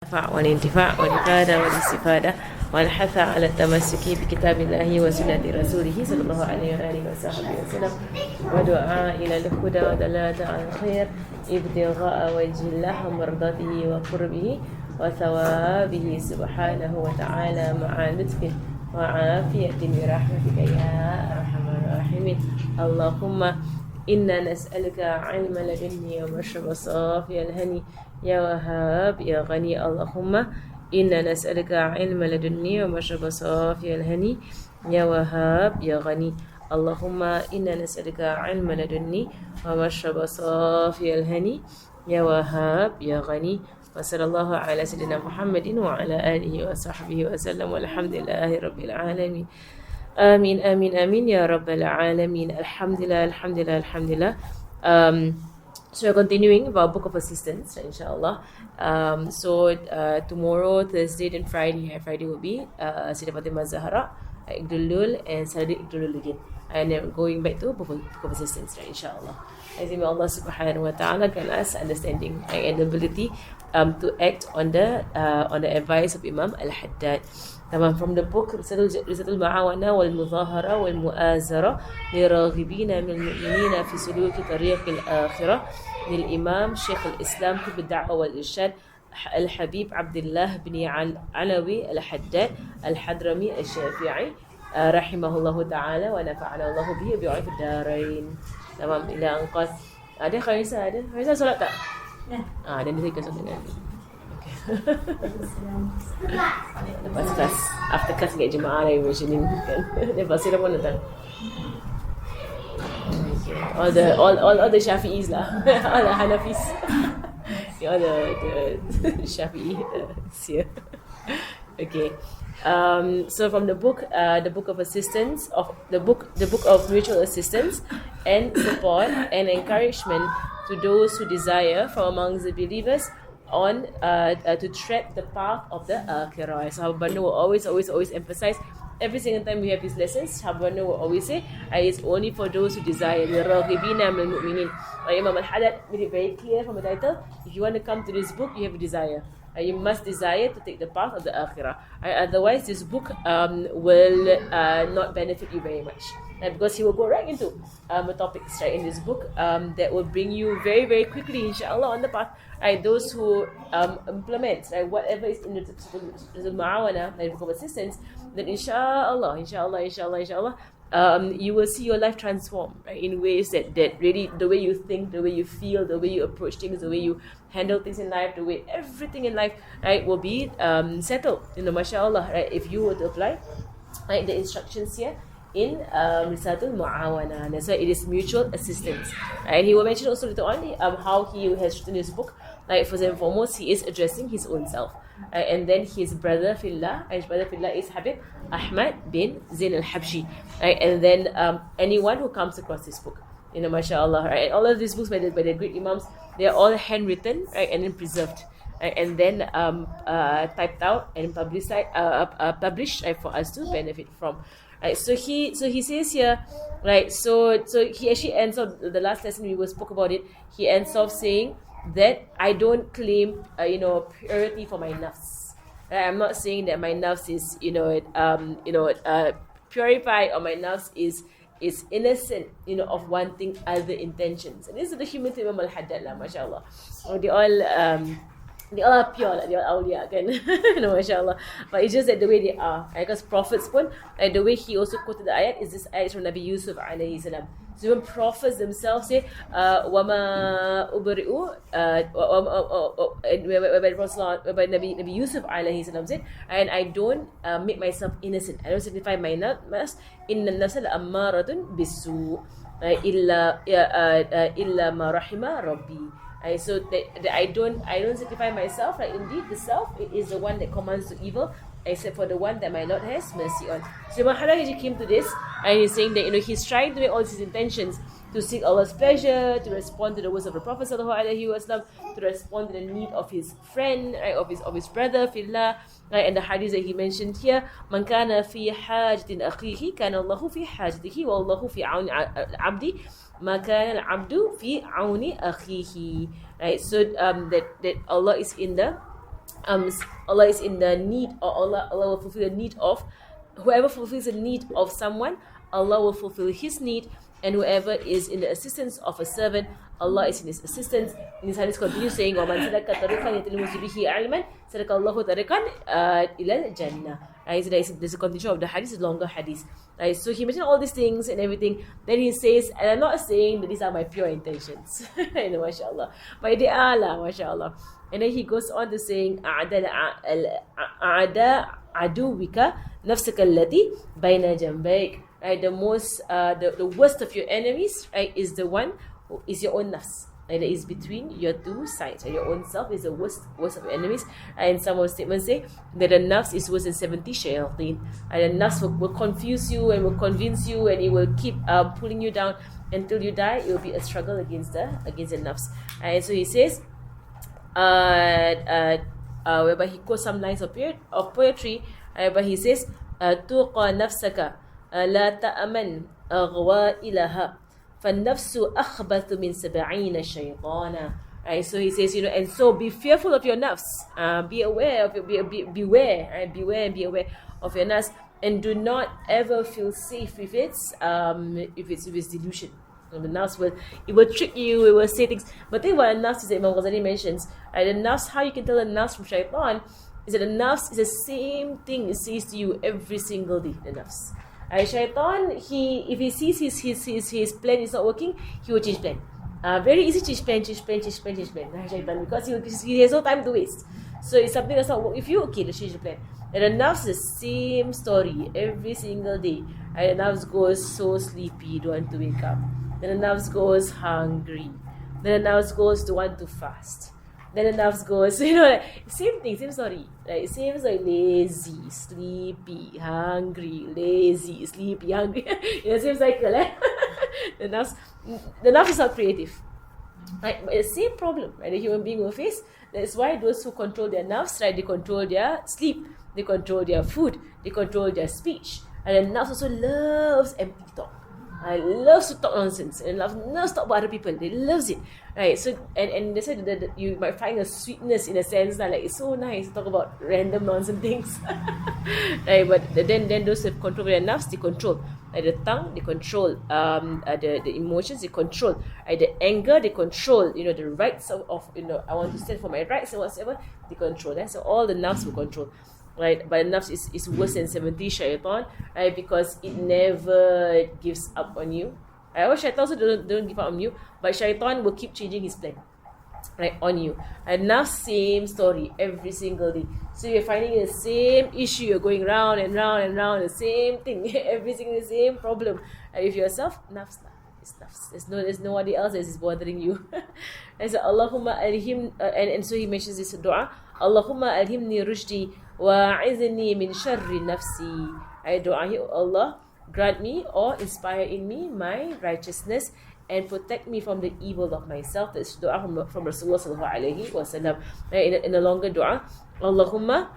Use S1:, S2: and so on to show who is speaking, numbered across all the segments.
S1: النفع والانتفاع والإفادة والاستفادة والحث على التمسك بكتاب الله وسنة رسوله صلى الله عليه وآله وصحبه وسلم ودعاء إلى الهدى ودلالة على الخير ابتغاء وجه الله ومرضاته وقربه وثوابه سبحانه وتعالى مع لطفه وعافية برحمتك يا أرحم الراحمين. اللهم إنا نسألك علم لدني ومشرب صافي الهني يا وهاب يا غني. اللهم إنا نسألك علم لدني ومشرب صافي الهني يا وهاب يا غني. اللهم إنا نسألك علم لدني ومشرب صافي الهني يا وهاب يا غني. وصلى الله على سيدنا محمد وعلى آله وصحبه وسلم والحمد لله رب العالمين. آمين آمين آمين يا رب العالمين. Alhamdulillah, alhamdulillah, alhamdulillah. So we're continuing with our book of assistance, inshallah. Tomorrow, Thursday, and Friday. Friday will be Sida Fatimah Zahra, Iqdulul, and Saturday Iqdulul again. And then going back to book of assistance, inshallah. I think Allah subhanahu wa ta'ala grant us understanding and ability to act on the advice of Imam Al-Haddad. From the book رسالة المعاونة والمظاهرة والمؤازرة لراغبين من المؤمنين في سلوك طريق الآخرة للإمام شيخ الإسلام في الدعوة والإرشاد الحبيب عبد الله بن علوي الحداد الحضرمي الشافعي رحمه الله تعالى ونفعنا الله به بعرف الدارين. تمام. إلى أن قال ada Khairisa solat tak? Dan dia ikut solat dengan lepas kelas, after class kat jemaah lah mentioning kan. Lepas tu dah pun datang. All the Shafi'is lah. All the Hanafis. All the Shafi'i here. Okay. So from the book of assistance of the book of mutual assistance and support and encouragement to those who desire from amongst the believers on to tread the path of the akhirah. So Habib Banu will always emphasize every single time we have these lessons. Habib Banu will always say it's only for those who desire. Liraghibina minal mu'minin. Imam Al-Haddad made it very clear from the title. If you want to come to this book, you have a desire. You must desire to take the path of the akhirah. Otherwise, this book will not benefit you very much. Because he will go right into topics in this book that will bring you very, very quickly, inshallah, on the path. Those who implement whatever is in the ma'awana, the book of assistance, then inshallah, you will see your life transform in ways that really, the way you think, the way you feel, the way you approach things, the way you handle things in life, the way everything in life will be settled. Mashallah, if you were to apply the instructions here in Risalatul Mu'awana. That's why it is mutual assistance. And he will mention also later on how he has written his book. First and foremost, he is addressing his own self. And then his brother Fillah, and his brother Fillah is Habib Ahmad bin Zain al-Habshi. And then anyone who comes across this book. Mashallah. And all of these books by the great Imams, they are all handwritten, and then preserved. And then typed out and published for us to benefit from. So he says here, so he actually ends off the last lesson we spoke about it. He ends off saying that I don't claim purity for my nafs. I'm not saying that my nafs is purified or my nafs is innocent of wanting other intentions. And this is the humility of Imam Al-Haddad lah, mashallah. They all are pure, they all awliya kan. Mashallah. But it's just that the way they are. Because prophets pun, the way he also quoted the ayat is this ayat from Nabi Yusuf alayhi salam. So when prophets themselves say, wama ubri'u, whereby Nabi Yusuf alayhi salam said, and I don't make myself innocent. I don't sanctify my nafs. Inna nafsa la'ammaratun bisu. Illa ma rahima rabbi. So that I don't sanctify myself. Indeed, the self is the one that commands to evil, except for the one that my Lord has mercy on. So Imam Al-Haddad came to this, and he's saying that he's trying to make all his intentions to seek Allah's pleasure, to respond to the words of the Prophet ﷺ, to respond to the need of his friend, of his brother, Fillah, and the hadith that he mentioned here. Man kana fi hajatin akhihi, kana Allahu fi hajatihi, wa Allahu fi auni abdi. Maka al-abdu fi auni akhihi. Right, so that Allah is in the Allah is in the need, or Allah will fulfill the need of whoever fulfills the need of someone. Allah will fulfill his need, and whoever is in the assistance of a servant, Allah is in his assistance. In this hadith continues saying, وَمَنْ سَلَكَ طَرِيقًا يَلْتَمِسُ بِهِ عِلْمًا سَلَكَ اللَّهُ طَرِيقًا إِلَى الْجَنَّةِ. Right, so there's a continuation of the hadith, is longer hadith. Right, so he mentioned all these things and everything. Then he says, and I'm not saying that these are my pure intentions, you know, mashallah, but they are lah, mashallah. And then he goes on to saying, أَعْدَى عَدُوِّكَ نَفْسَكَ الَّتِي بَيْنَ جَنْبَيْكَ. Right, the worst of your enemies, right, is the one who is your own nafs. Right, that is between your two sides. Right, your own self is the worst of your enemies. And some of the statements say that the nafs is worse than 70 shayateen. And the nafs will confuse you and will convince you, and it will keep pulling you down until you die. It will be a struggle against the nafs. And so he says, whereby he quotes some lines of poetry, but he says, "Tuqa nafsaka la ta'aman aghwa'ilaha, فالنفس أخبث من 70 شيطانا." Right, so he says, you know, and so be fearful of your nafs. Be aware of beware, right? Beware of your nafs, and do not ever feel safe with its delusion. The nafs will trick you, it will say things. But think what a nafs is that Imam Ghazali mentions. Right, the nafs, how you can tell a nafs from shaitan is that the nafs is the same thing it says to you every single day. The nafs. Shaitan, if he sees his plan is not working, he will change plan. Very easy to change plan. Shaitan, because he has no time to waste. So if something does not work with you, okay, let's change the plan. And the nafs is the same story every single day. And the nafs goes so sleepy, don't want to wake up. Then the nafs goes hungry. Then the nafs goes to want to fast. Then the nafs goes, you know, like, same thing, same story. Like, same like lazy, sleepy, hungry, lazy, sleepy, hungry. You know, same cycle. The nafs is not creative. Right? But the same problem, right, the human being will face. That's why those who control their nafs, right, they control their sleep, they control their food, they control their speech. And the nafs also loves empty talk. Loves to talk nonsense and loves to talk about other people. They loves it, right? So and that's why you might find a sweetness in a sense that, like, it's so nice to talk about random nonsense things, right? But then those who have control over their nafs, they control. Like the tongue, they control. The emotions, they control. Right? The anger, they control. You know, the rights of you know, I want to stand for my rights and whatever, they control. Right? So all the nafs will control. Right, but nafs is worse than 70 shaitan, right? Because it never gives up on you. Right? Shaitan also don't give up on you, but shaitan will keep changing his plan, right, on you. And nafs, same story every single day. So you're finding the same issue, you're going round and round and round, the same thing, every single same problem. And with yourself, nafs. It's nafs. There's nobody else that is bothering you. And so Allahumma alhim, and so he mentions this dua, Allahumma alhimni rushdi wa'idhni min sharri nafsi. I dua here, Allah, grant me or inspire in me my righteousness and protect me from the evil of myself. That's dua from Rasulullah sallallahu alaihi wasallam. In a longer dua, Allahumma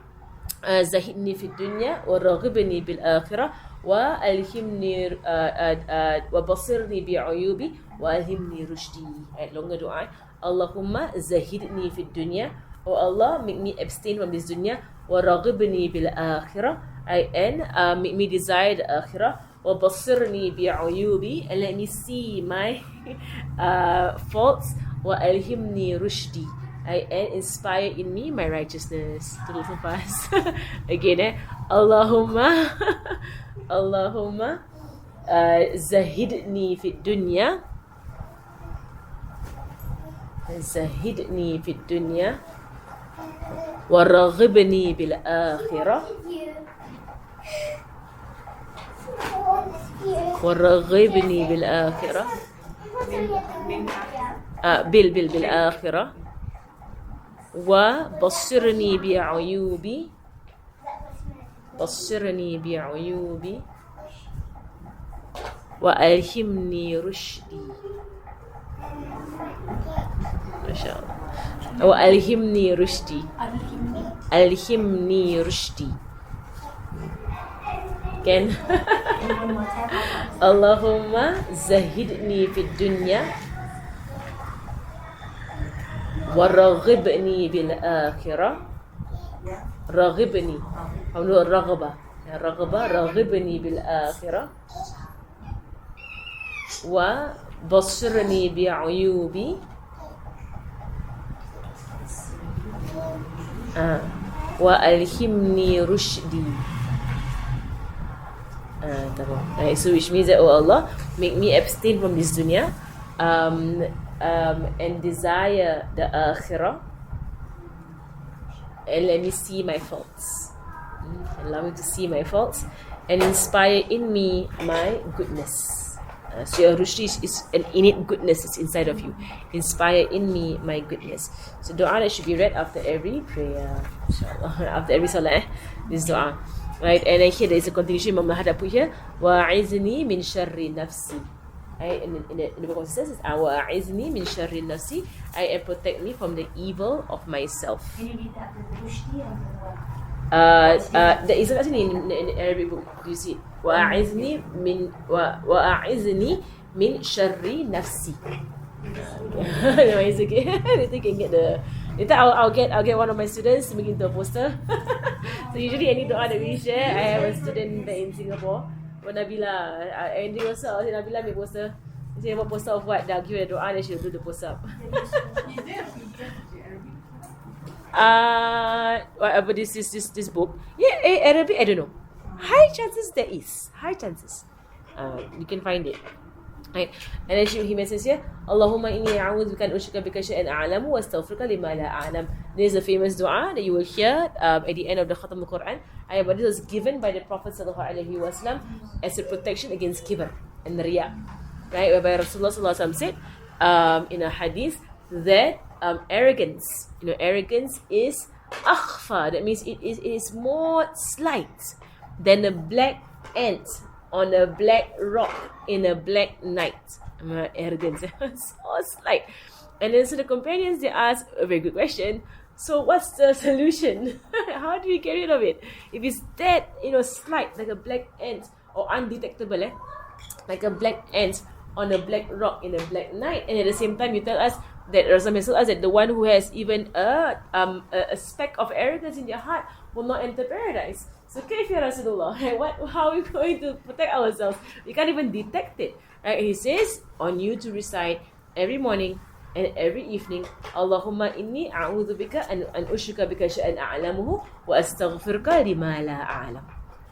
S1: zahidni fi dunya wa raghibni bil akhirah wa alhimni wa basirni bi uyubi wa alhimni rushdi. Longer dua, Allahumma zahidni fi dunya, oh Allah, make me abstain from this dunya, wa raghibni bil akhirah, and make me desire the akhirah, wa basirni bi uyubi, and let me see my faults, wa alhimni rushdi, and inspire in me my righteousness. To do fast. Again, Allahumma zahidni fi dunya, zahidni fi dunya wa raghibni bil akhirah wa raghibni bil akhirah bil akhirah wa basirni bi uyubi wa alhimni rushdi. MashaAllah. Wa alhimni rushdi. Alhimni rushdi. Can Allahumma zahidni fi dunya wa raghibni bil akhirah raghibni. From the raghaba. Raghaba, raghibni bil akhirah. Wa basirni bi'uyubi. Wa alhimni rushdi. So which means that, oh Allah, make me abstain from this dunya, and desire the akhirah, and let me see my faults. Allow me to see my faults and inspire in me my goodness. So your rushdi is an innate goodness, it's inside of you. Inspire in me my goodness. So dua that should be read after every prayer, inshallah. After every salah, this dua. Right, and then here there is a continuation. Imam Lahad put here, wa'izni min sharri nafsi. Right, in the book of says, wa'izni min sharri nafsi. And protect me from the evil of myself.
S2: Can you read that with rushdi or what?
S1: There is actually in the Arabic book. Do you see it? Wa'izni min sharri nafsi. No, it's okay. Later you can get the. Later I'll get one of my students to make into a poster. So usually any dua that we share, I have a student in Singapore, Nabila, and they also Nabila make poster. They say what poster of what? They'll give a dua, then she'll do the poster up.
S2: Is there a Arabic?
S1: Whatever this book. Yeah, Arabic, I don't know. High chances there is. High chances. You can find it. Right. And then he mentions here, Allahumma inni a'udhu bika an ushrika bika shay'an a'lamu wa astaghfiruka lima la a'lam. This is a famous dua that you will hear at the end of the Khatam al-Quran. But this was given by the Prophet sallallahu alaihi wasallam as a protection against kibr and riya. Right, whereby Rasulullah sallallahu alaihi wasallam said in a hadith that arrogance, arrogance is akhfa. That means it is more slight than a black ant on a black rock in a black night. Arrogance. So slight. And then so the companions, they ask a very good question. So what's the solution? How do we get rid of it? If it's that, slight, like a black ant, or undetectable, like a black ant on a black rock in a black night, and at the same time you tell us that Rasulullah tells us that the one who has even a speck of arrogance in their heart will not enter paradise. So kayf ya Rasulullah? How are we going to protect ourselves? We can't even detect it. Right? He says, on you to recite every morning and every evening, Allahumma inni a'udhu bika an ushrika bika shay'an a'lamuhu wa astaghfiruka lima la a'lam.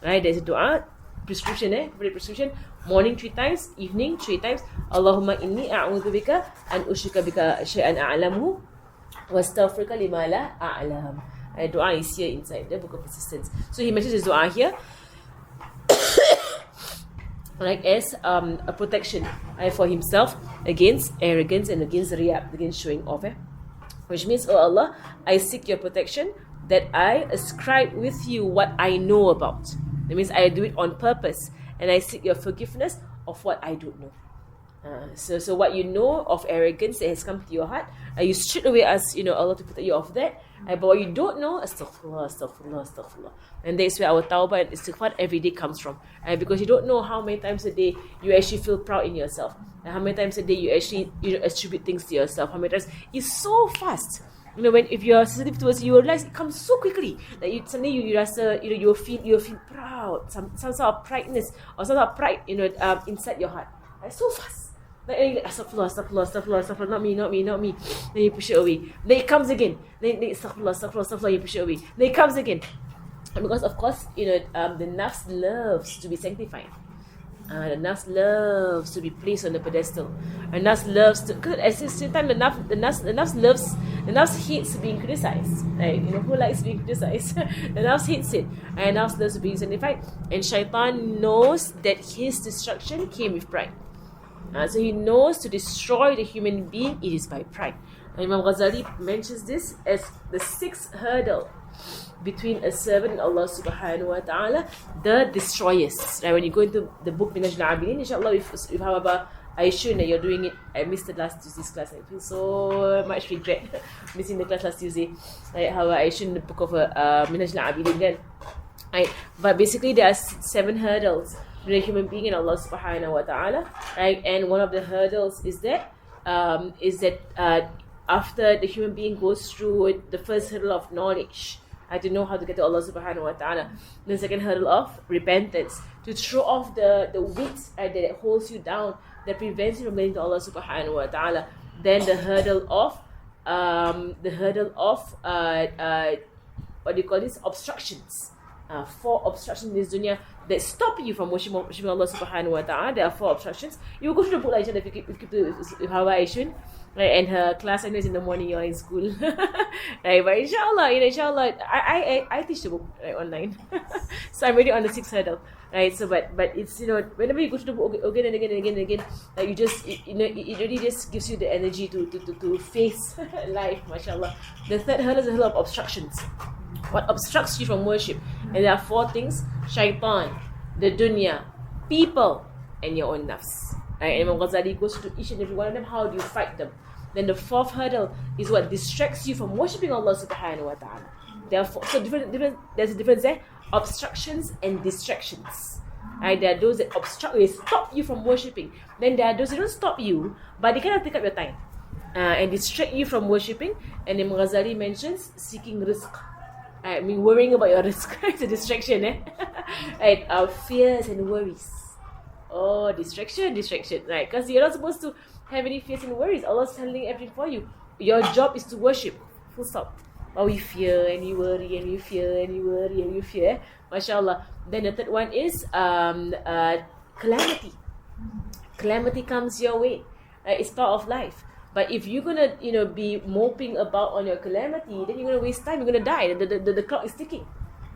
S1: Right? There's a dua, prescription, prescription. Morning 3 times, evening 3 times. Allahumma inni a'udhu bika an ushrika bika shay'an a'lamuhu wa astaghfiruka lima la a'lam. Dua is here inside the book of persistence. So he mentions his dua here like as a protection for himself against arrogance and against riya, against showing off. Which means, oh Allah, I seek your protection that I ascribe with you what I know about. That means I do it on purpose, and I seek your forgiveness of what I don't know. So what you know of arrogance that has come to your heart, you straight away ask Allah to protect you of that. But what you don't know, astaghfirullah. And that's where our tawbah and istighfar every day comes from. Because you don't know how many times a day you actually feel proud in yourself, and how many times a day you actually attribute things to yourself. How many times it's so fast. If you're sensitive towards it, you realize it comes so quickly that suddenly you feel proud, some sort of prideness or some sort of pride inside your heart. It's so fast. Like, astaghfirullah, not me. Then you push it away. Then it comes again. Then astaghfirullah, you push it away. Then it comes again. And because of course, the nafs loves to be sanctified. The nafs loves to be placed on the pedestal. And nafs loves to, because at the same time the nafs hates being criticized. Right? Who likes being criticized? The nafs hates it. And nafs loves being sanctified. And shaitan knows that his destruction came with pride. So he knows to destroy the human being, it is by pride. And Imam Ghazali mentions this as the 6th hurdle between a servant and Allah subhanahu wa ta'ala, the destroyers. Right? When you go into the book Minhaj al-Abidin, inshallah, with however I assume that you're doing it. I missed the last Tuesday's class. I feel so much regret missing the class last Tuesday. Right? However, I assume the book of Minhaj al-Abidin then. Right? But basically there are 7 hurdles between a human being and Allah subhanahu wa ta'ala, right? And one of the hurdles is that after the human being goes through the first hurdle of knowledge, to know how to get to Allah subhanahu wa ta'ala. The second hurdle of repentance, to throw off the weight that holds you down, that prevents you from getting to Allah subhanahu wa ta'ala. Then the hurdle of what do you call this? Obstructions. 4 obstructions in this dunya that stop you from worshiping Allah subhanahu wa ta'ala. There are 4 obstructions. You will go through the book later if you keep to Hawa Aishun. Right, and her class, I know, is in the morning, you're in school. Right, but inshallah, I teach the book online. So I'm already on the 6th hurdle. Right, so but it's, whenever you go to the book again and again and again and again, like you just, it really just gives you the energy to face life, mashallah. The third hurdle is a hurdle of obstructions. What obstructs you from worship? And there are 4 things: shaitan, the dunya, people, and your own nafs. Right? And Imam Ghazali goes to each and every one of them. How do you fight them? Then the 4th hurdle is what distracts you from worshipping Allah subhanahu wa ta'ala. Therefore, so there's a difference there: obstructions and distractions. Right? There are those that obstruct, they stop you from worshipping. Then there are those that don't stop you, but they kind of take up your time and distract you from worshipping. And Imam Ghazali mentions seeking rizq. I mean, worrying about your rizq. It's a distraction, Right? Fears and worries. Oh, distraction, right? Because you're not supposed to have any fears and worries. Allah's handling everything for you. Your job is to worship. Full stop. But we fear and we worry and we fear and we worry and we fear. MashaAllah. Then the third one is calamity. Calamity comes your way. It's part of life. But if you're gonna, be moping about on your calamity, then you're gonna waste time. You're gonna die. The clock is ticking.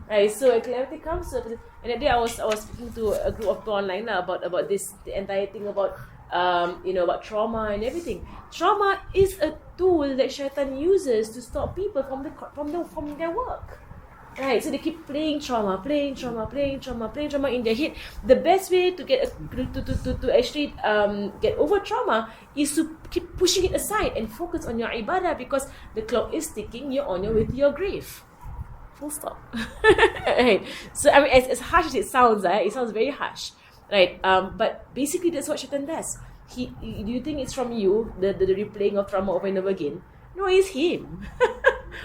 S1: Right, so a calamity comes, and that day I was speaking to a group of people online about this, the entire thing about about trauma and everything. Trauma is a tool that shaitan uses to stop people from their work. Right, so they keep playing trauma in their head. The best way to get to actually get over trauma is to keep pushing it aside and focus on your ibadah, because the clock is ticking. You're on your way to your grave. Full stop. Right. So I mean, as harsh as it sounds, it sounds very harsh, right? But basically, that's what shaitan does. Do you think it's from you, the replaying of trauma over and over again? No, it's him.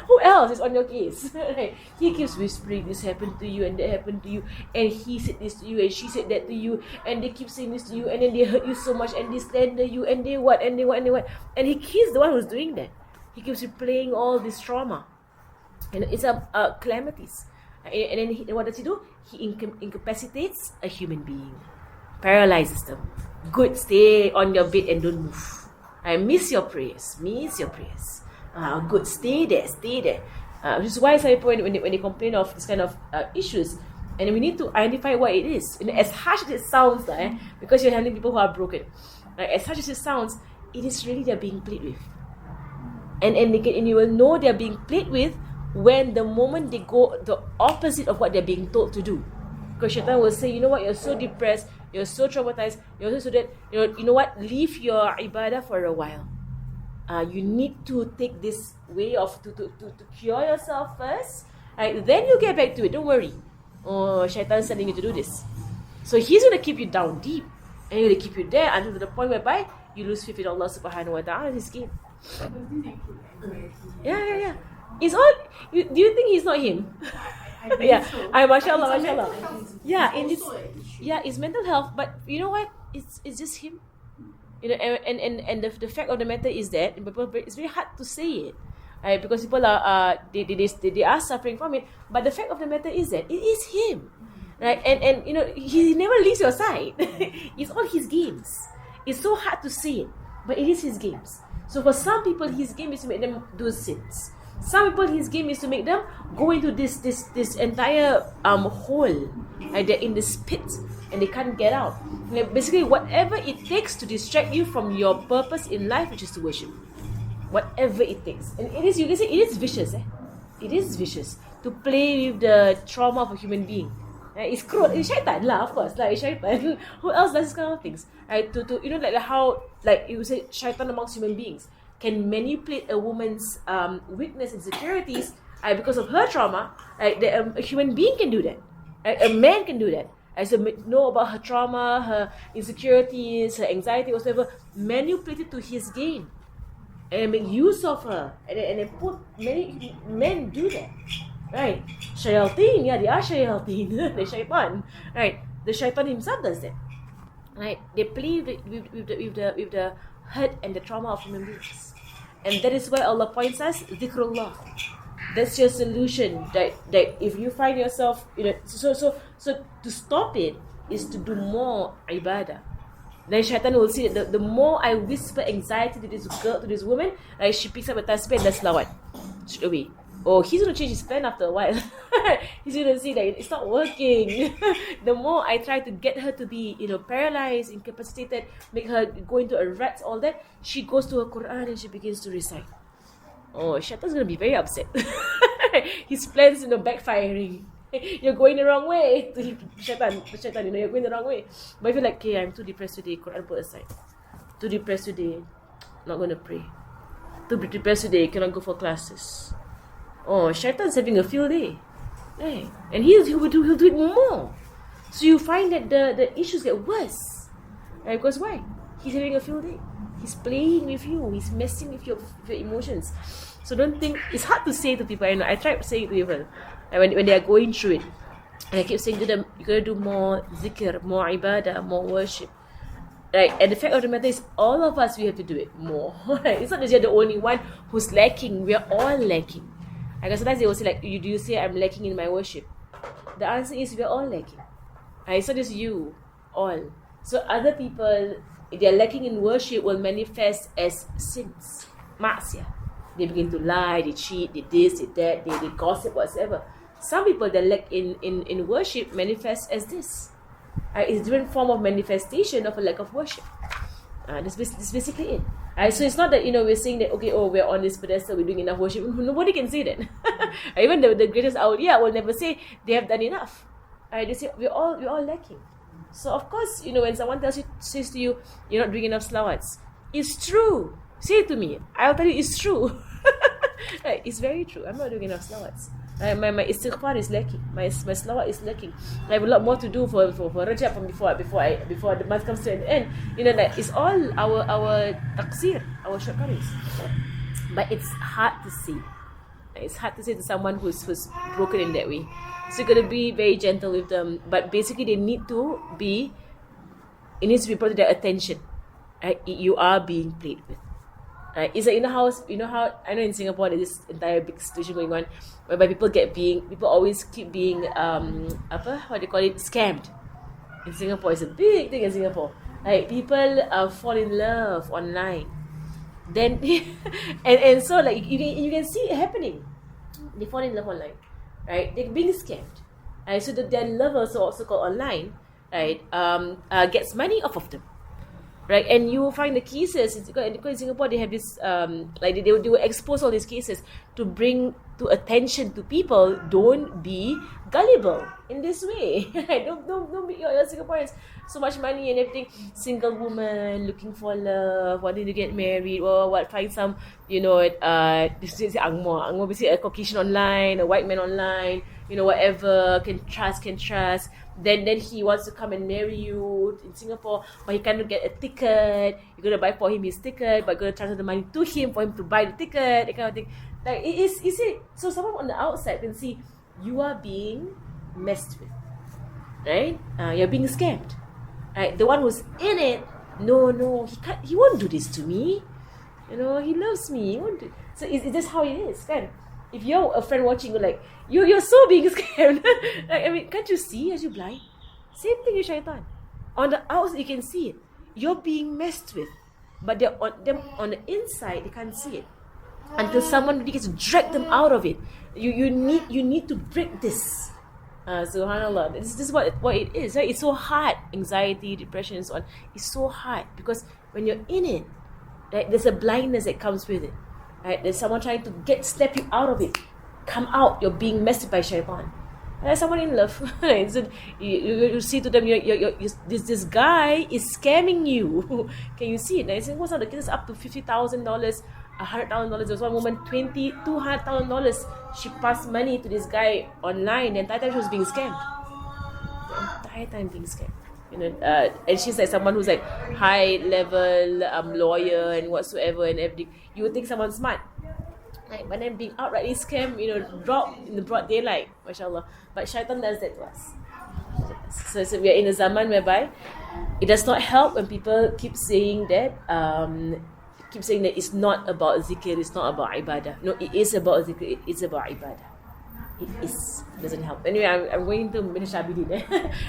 S1: Who else is on your case? Right? He keeps whispering, this happened to you and that happened to you, and he said this to you and she said that to you, and they keep saying this to you, and then they hurt you so much, and they slander you, and they what, and he's the one who's doing that. He keeps replaying all this trauma. And it's calamities. And then what does he do? He incapacitates a human being, paralyzes them. Good, stay on your bed and don't move. Miss your prayers. Good, stay there. Which is why some people, when they complain of this kind of issues, and we need to identify what it is. As harsh as it sounds, because you're handling people who are broken, as harsh as it sounds, it is really they're being played with. And you will know they're being played with when the moment they go the opposite of what they're being told to do. Because shaitan will say, you know what, you're so depressed, you're so traumatized, you're so that, you know what, leave your ibadah for a while. You need to take this way of to cure yourself first, right? Then you get back to it. Don't worry. Oh, shaitan's telling you to do this. So he's going to keep you down deep, and he's going to keep you there until to the point whereby you lose faith in Allah subhanahu wa ta'ala, his game. Yeah. It's all. Do you think he's not him? Yeah.
S2: So.
S1: Mashallah. Yeah, it's mental health. But you know what? It's just him. And the fact of the matter is that it's very hard to say it, right? Because people are they are suffering from it. But the fact of the matter is that it is him, right? And he never leaves your side. It's all his games. It's so hard to say it, but it is his games. So for some people, his game is to make them do sins. Some people, his game is to make them go into this entire hole, like they're in this pit and they can't get out. Basically, whatever it takes to distract you from your purpose in life, which is to worship. Whatever it takes, and it is, you can say, it is vicious. It is vicious to play with the trauma of a human being. It's cruel. It's shaitan lah, of course. Like, it's shaitan. Who else does this kind of things? Right? To like how, like you say, shaitan amongst human beings can manipulate a woman's weakness and insecurities because of her trauma. Right? A human being can do that. Right? A man can do that. So know about her trauma, her insecurities, her anxiety, whatever, manipulate it to his gain, and make use of her, and put many men do that. right? Shayateen, yeah, they are shayateen. The shaitan, right? The shaitan himself does that, right? They play with the hurt and the trauma of human beings, and that is why Allah points us dhikrullah. That's your solution. That if you find yourself, so to stop it is to do more ibadah. Then shaitan will see that the more I whisper anxiety to this girl, to this woman, like she picks up a tasbih and does lawat straight away. Oh, he's gonna change his plan after a while. He's gonna see that it's not working. The more I try to get her to be, paralyzed, incapacitated, make her go into a rut, all that, she goes to her Quran and she begins to recite. Oh, shaitan's gonna be very upset. His plans, backfiring. You're going the wrong way. To shaitan, you're going the wrong way. But if you're like, okay, I'm too depressed today, Quran put aside. Too depressed today, not gonna pray. Too depressed today, cannot go for classes. Oh, shaitan's having a field day. Right? And he'll do it more. So you find that the issues get worse. Right? Because why? He's having a field day. He's playing with you. He's messing with your emotions. So don't think, it's hard to say to people. I tried saying to people when they are going through it. And I keep saying to them, you gotta do more zikr, more ibadah, more worship. Right? And the fact of the matter is, all of us, we have to do it more. Right? It's not that you're the only one who's lacking. We're all lacking. Like sometimes they will say, like, do you say I'm lacking in my worship? The answer is we're all lacking. Right? It's not just you, all. So other people, if they're lacking in worship, will manifest as sins, maksiyah. They begin to lie, they cheat, they this, they that, they gossip, whatever. Some people that lack in worship manifest as this. It's a different form of manifestation of a lack of worship. That's basically it. So it's not that we're saying that we're on this pedestal, we're doing enough worship. Nobody can say that. Even the greatest awliya will never say they have done enough. They say we're all lacking. So of course, when someone says to you, you're not doing enough salawats, it's true. Say it to me. I'll tell you it's true. It's very true. I'm not doing enough salawats. My istighfar is lacking. My salawat is lacking. I have a lot more to do for Rajab from before the month comes to an end. That it's all our taqsir, our shortcomings. But it's hard to see. It's hard to say to someone who's broken in that way. So you're gonna be very gentle with them. But basically, it needs to be brought to their attention. You are being played with. It's like how I know in Singapore there's this entire big situation going on whereby people always keep being what do you call it, scammed. In Singapore, it's a big thing in Singapore. People fall in love online, then and so you can see it happening. They fall in love online, right? They're being scammed, so that their lovers, also called online, right, gets money off of them. Right, and you will find the cases in Singapore. They have this they will expose all these cases to bring to attention to people. Don't be gullible in this way. don't be your Singaporeans so much money and everything. Single woman looking for love, wanting to get married, or find some this is Angmo basically a Caucasian online, a white man online, whatever, can trust. Then he wants to come and marry you in Singapore, but he cannot get a ticket. You're gonna buy for him his ticket, but you're gonna transfer the money to him for him to buy the ticket. That kind of thing. So someone on the outside can see you are being messed with, right? You're being scammed, right? The one who's in it, no, he won't do this to me. He loves me. He won't do. So it's just how it is, kan? If you're a friend watching, you're so being scammed. Can't you see? As you blind? Same thing with shaitan. On the outside, you can see it. You're being messed with, but they're on the inside, they can't see it until someone really gets to drag them out of it. You need to break this. Subhanallah. This is what it is. Right? It's so hard. Anxiety, depression, and so on. It's so hard because when you're in it, right, there's a blindness that comes with it. Right? There's someone trying to snap you out of it. Come out. You're being messed by shaitan. And there's someone in love. So you see to them, this guy is scamming you. Can you see it? And I say, what's up? The case is up to $50,000, $100,000. There was one woman, $200,000. She passed money to this guy online. The entire time she was being scammed. The entire time being scammed. And she's like someone who's like high level lawyer and whatsoever and everything. You would think someone's smart. Like, but then being outrightly scammed, drop in the broad daylight, mashallah. But shaitan does that to us. So we are in a zaman whereby it does not help when people keep saying that it's not about zikr, it's not about ibadah. No, it is about zikr, it's about ibadah. It doesn't help. Anyway, I'm going to Minhaj Abidin.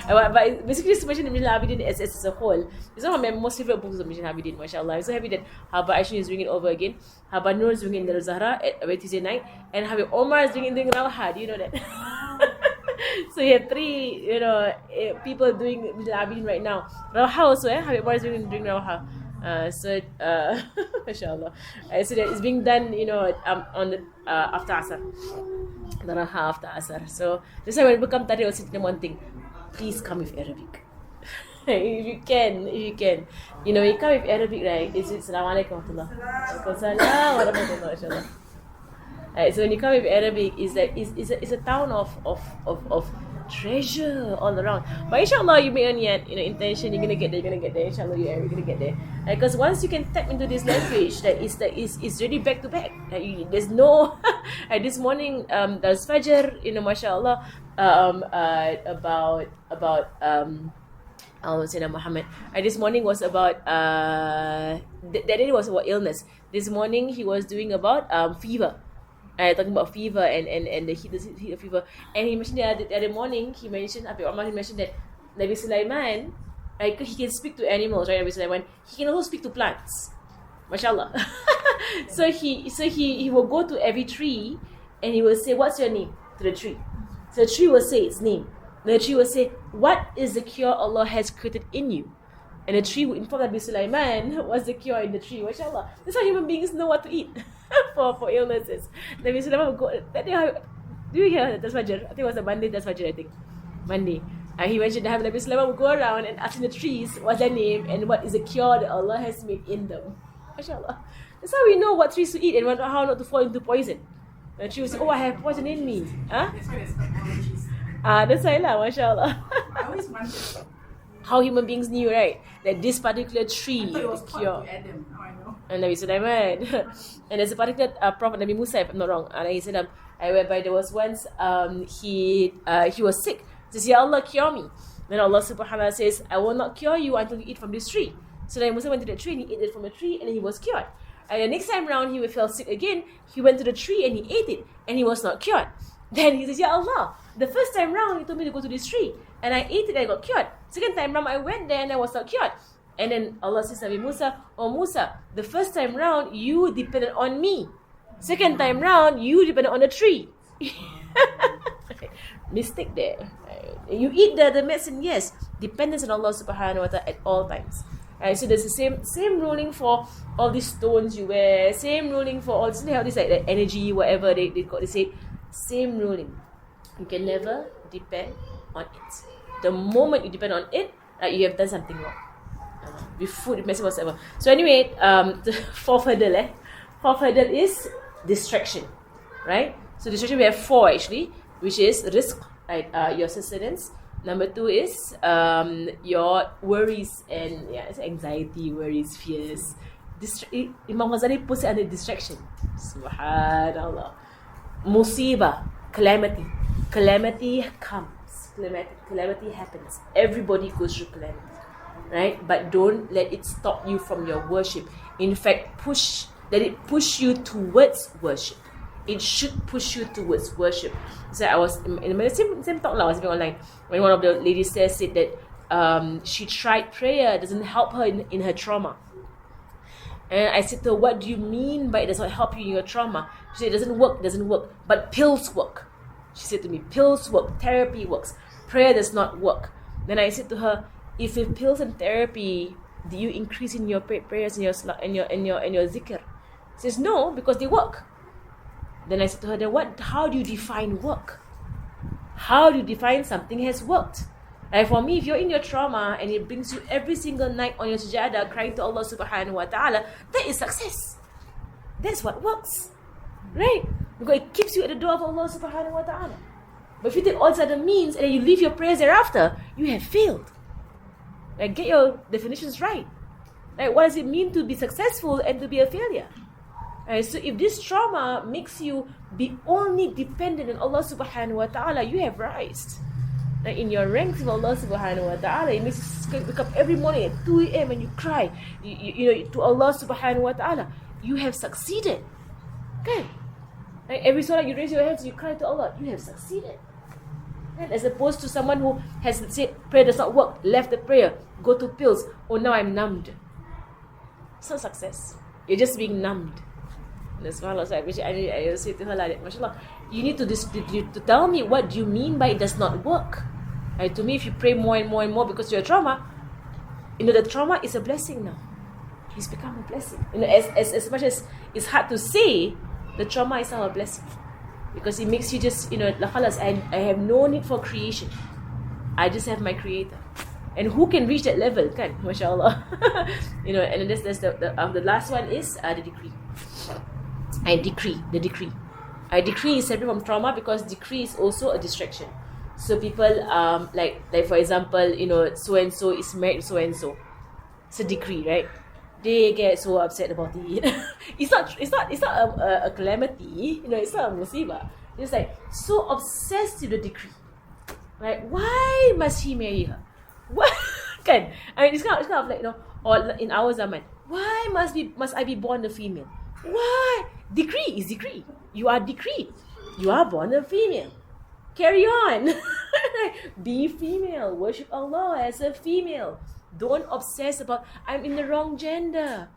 S1: But basically, to mention Minhaj Abidin as a whole, it's one of my most favorite books of Minhaj Abidin, mashallah. I'm so happy that Haba Aishin is doing it over again. Haba Nur is doing it in the Zahra every Tuesday night. And Habib Omar is doing it in Rawha. Do you know that? So you have three, people doing Minhaj Abidin right now. Rawha also, Habib Omar is doing Rawha. Mashallah. So that it's being done, on the after Asr. The Raha after Asr. So that's why when people come Tari, I'll say to them one thing: please come with Arabic. if you can. You come with Arabic, right? It's Assalamualaikum warahmatullahi wabarakatuh. Right, so when you come with Arabic, it's a town of treasure all around. But inshallah, you make a niyat, intention, you're gonna get there. Inshallah, you're gonna get there. Because once you can tap into this language, it's really back to back. There's no. This morning, there's Fajr, mashallah, about Sayyidina Muhammad. This morning was about that day was about illness. This morning he was doing about fever. Talking about fever and the heat of fever. And he mentioned the other morning, he mentioned that Nabi Sulaiman, he can speak to animals, right? Nabi Sulaiman, he can also speak to plants. Mashallah. so he will go to every tree and he will say, "What's your name?" to the tree. So the tree will say its name. The tree will say, "What is the cure Allah has created in you?" And the tree will inform Nabi Sulaiman what's the cure in the tree. Mashallah. That's how human beings know what to eat for illnesses. Nabi Sulaiman will go. That day, do you hear that's Fajr? I think it was a Monday, that's Fajr, I think. Monday. He mentioned that Nabi Sulaiman will go around and asking the trees what's their name and what is the cure that Allah has made in them. Mashallah. That's how we know what trees to eat and how not to fall into poison. The tree will say, "Oh, I have poison in me." Huh?
S2: That's why there's allergies.
S1: That's why lah, mashallah.
S2: I always wondered.
S1: How human beings knew, right? That this particular tree
S2: I thought it was
S1: is
S2: called
S1: cure.
S2: to Adam. Now I know.
S1: And Nabi Sulaiman. And there's a particular prophet, Nabi Musa, if I'm not wrong, whereby there was once he was sick. He says, "Ya Allah, cure me." Then Allah subhanahu wa ta'ala says, "I will not cure you until you eat from this tree." So Nabi Musa went to the tree and he ate it from the tree and he was cured. And the next time round he fell sick again, he went to the tree and he ate it and he was not cured. Then he says, "Ya Allah, the first time round you told me to go to this tree and I ate it and I got cured. Second time round I went there and I was not cured." And then Allah says to Nabi Musa, "Oh Musa, the first time round you depended on me. Second time round you depended on the tree." Mistake there. You eat the medicine, yes. Dependence on Allah subhanahu wa ta'ala at all times. So there's the same ruling for all these stones you wear, same ruling for all this like energy, whatever they say, same ruling. You can never depend on it. The moment you depend on it, you have done something wrong. With food, medicine, whatever. So anyway, the fourth hurdle is distraction, right? So distraction we have 4 actually, which is risk, right? Your sustenance. Number 2 is your worries and anxiety, worries, fears. Imam Ghazali puts it under distraction. Subhanallah. Musibah, calamity. Calamity comes. Calamity happens. Everybody goes through calamity. Right? But don't let it stop you from your worship. In fact, let it push you towards worship. It should push you towards worship. So I was in the same talk I was doing online when one of the ladies there said that she tried prayer, doesn't help her in her trauma. And I said to her, "What do you mean by it does not help you in your trauma?" She said, "It doesn't work, but pills work." She said to me, "Pills work, therapy works, prayer does not work." Then I said to her, "If with pills and therapy, do you increase in your prayers and your zikr?" She says, "No, because they work." Then I said to her, "Then how do you define work? How do you define something has worked?" And for me, if you're in your trauma and it brings you every single night on your sujadah crying to Allah subhanahu wa ta'ala, that is success. That's what works. Right? Because it keeps you at the door of Allah subhanahu wa ta'ala. But if you take all these other means and then you leave your prayers thereafter, you have failed. Like, get your definitions right. Like, what does it mean to be successful and to be a failure? Right? So if this trauma makes you be only dependent on Allah subhanahu wa ta'ala, you have rise. Like in your ranks with Allah subhanahu wa ta'ala, it makes you wake up every morning at 2 a.m. and you cry to Allah subhanahu wa ta'ala. You have succeeded. Okay? Like every salah you raise your hands, you cry to Allah, you have succeeded. And as opposed to someone who has said prayer does not work, left the prayer, go to pills, oh now I'm numbed. It's not success. You're just being numbed. And that's why I say to her like that, mashallah, you need to tell me what do you mean by it does not work. Right? To me, if you pray more and more and more because you're trauma, the trauma is a blessing now. It's become a blessing. As much as it's hard to say, the trauma is now a blessing. Because it makes you just, khalas, I have no need for creation. I just have my creator. And who can reach that level, kan? MashaAllah. And that's the last one is the decree. The decree. I decree is separate from trauma because decree is also a distraction. So people, like for example, so and so is married to so and so. It's a decree, right? They get so upset about it. It's not a calamity. It's not a musibah. It's like so obsessed with the decree. Like, why must he marry her? What? Kan? I mean, it's kind of like or in our zaman, why must I be born a female? Why? Decree is decree. You are decreed. You are born a female. Carry on. Be female. Worship Allah as a female. Don't obsess about I'm in the wrong gender.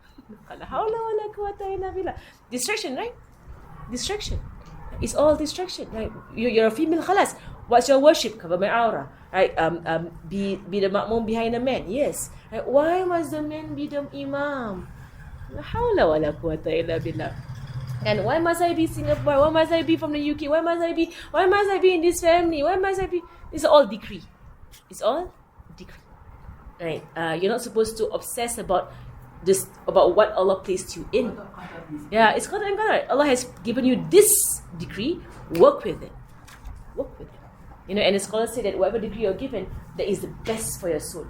S1: Distraction, right? Distraction. It's all distraction, right? You're a female, khalas. What's your worship? Cover my aura. Right? Be the makmum behind the man. Yes. Right? Why must the man be the imam? And why must I be Singapore? Why must I be from the UK? Why must I be in this family? Why must I be? It's all decree. It's all decree. Right? You're not supposed to obsess about what Allah placed you in. Yeah, it's qadar and qadar. Allah has given you this decree. Work with it. Work with it. And the scholars say that whatever decree you're given, that is the best for your soul.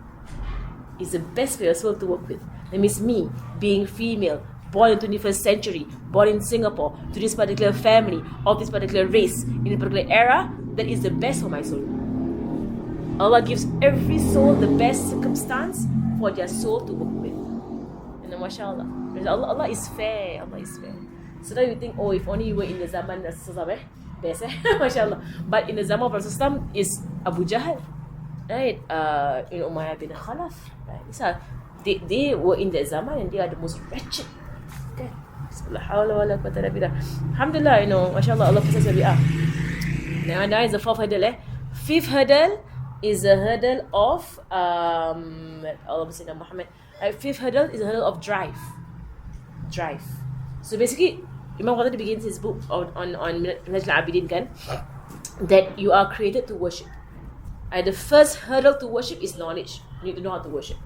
S1: It's the best for your soul to work with. That means me being female, born in the 21st century, born in Singapore, to this particular family, of this particular race, in a particular era, that is the best for my soul. Allah gives every soul the best circumstance for their soul to work with. And mashallah, Allah is fair. Allah is fair. So now you think, if only you were in the zaman Rasulullah, best, mashallah. But in the zaman of Rasulullah is Abu Jahl, right? Umayyah bin Khalaf, right? So they were in that zaman and they are the most wretched. Okay. Alhamdulillah, mashallah, Allah bless us. Now is the fourth hurdle. Fifth hurdle is a hurdle of Muhammad. Fifth hurdle is a hurdle of drive. So basically, Imam Ghazali begins his book on Minhaj al-Abidin, kan, that you are created to worship. The first hurdle to worship is knowledge. You need to know how to worship.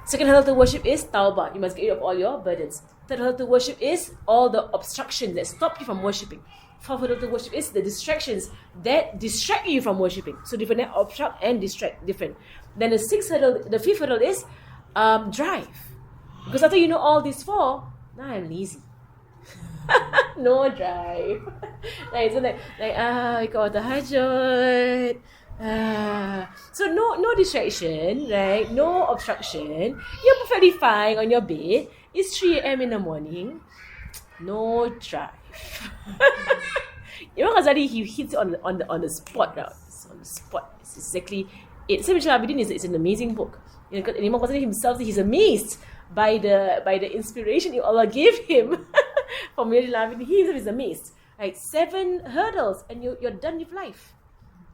S1: Second hurdle to worship is tawbah. You must get rid of all your burdens. Third hurdle to worship is all the obstructions that stop you from worshipping. Fourth hurdle to worship is the distractions that distract you from worshipping. So different, obstruct and distract, different. Then the fifth hurdle is drive. Because after you know all these four, now I'm lazy. No drive. So we got tahajjud. So no distraction, right? No obstruction. You're perfectly fine on your bed. It's 3 a.m. in the morning. No drive. Imam Ghazali, he hits it on the spot now. It's on the spot. It's exactly it. Minhaj al-Abidin is an amazing book. Imam Ghazali himself, he's amazed by the inspiration Allah gave him from Minhaj al-Abidin. He himself is amazed. Right? 7 hurdles and you're done with life.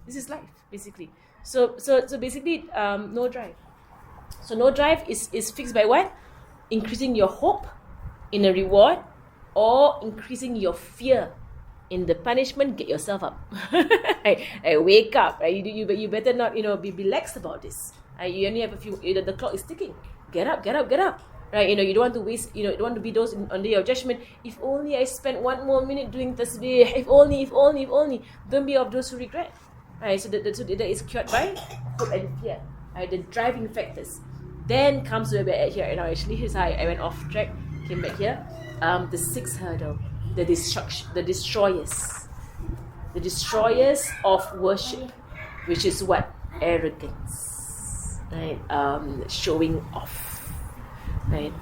S1: This is life, basically. So basically, no drive. So no drive is fixed by what? Increasing your hope in a reward, or increasing your fear in the punishment. Get yourself up. Wake up. Right? You better not be relaxed about this. You only have a few. The clock is ticking. Get up. Right? You don't want to waste. You don't want to be those on the day of judgment. If only I spent 1 more minute doing tasbih. If only. Don't be of those who regret. Right? So that is cured by hope and fear. Right? The driving factors. Then comes where we're at here. Actually, here's how I went off track. Came back here. the sixth hurdle, the destruction, the destroyers of worship, which is what? Arrogance, right? Showing off, right?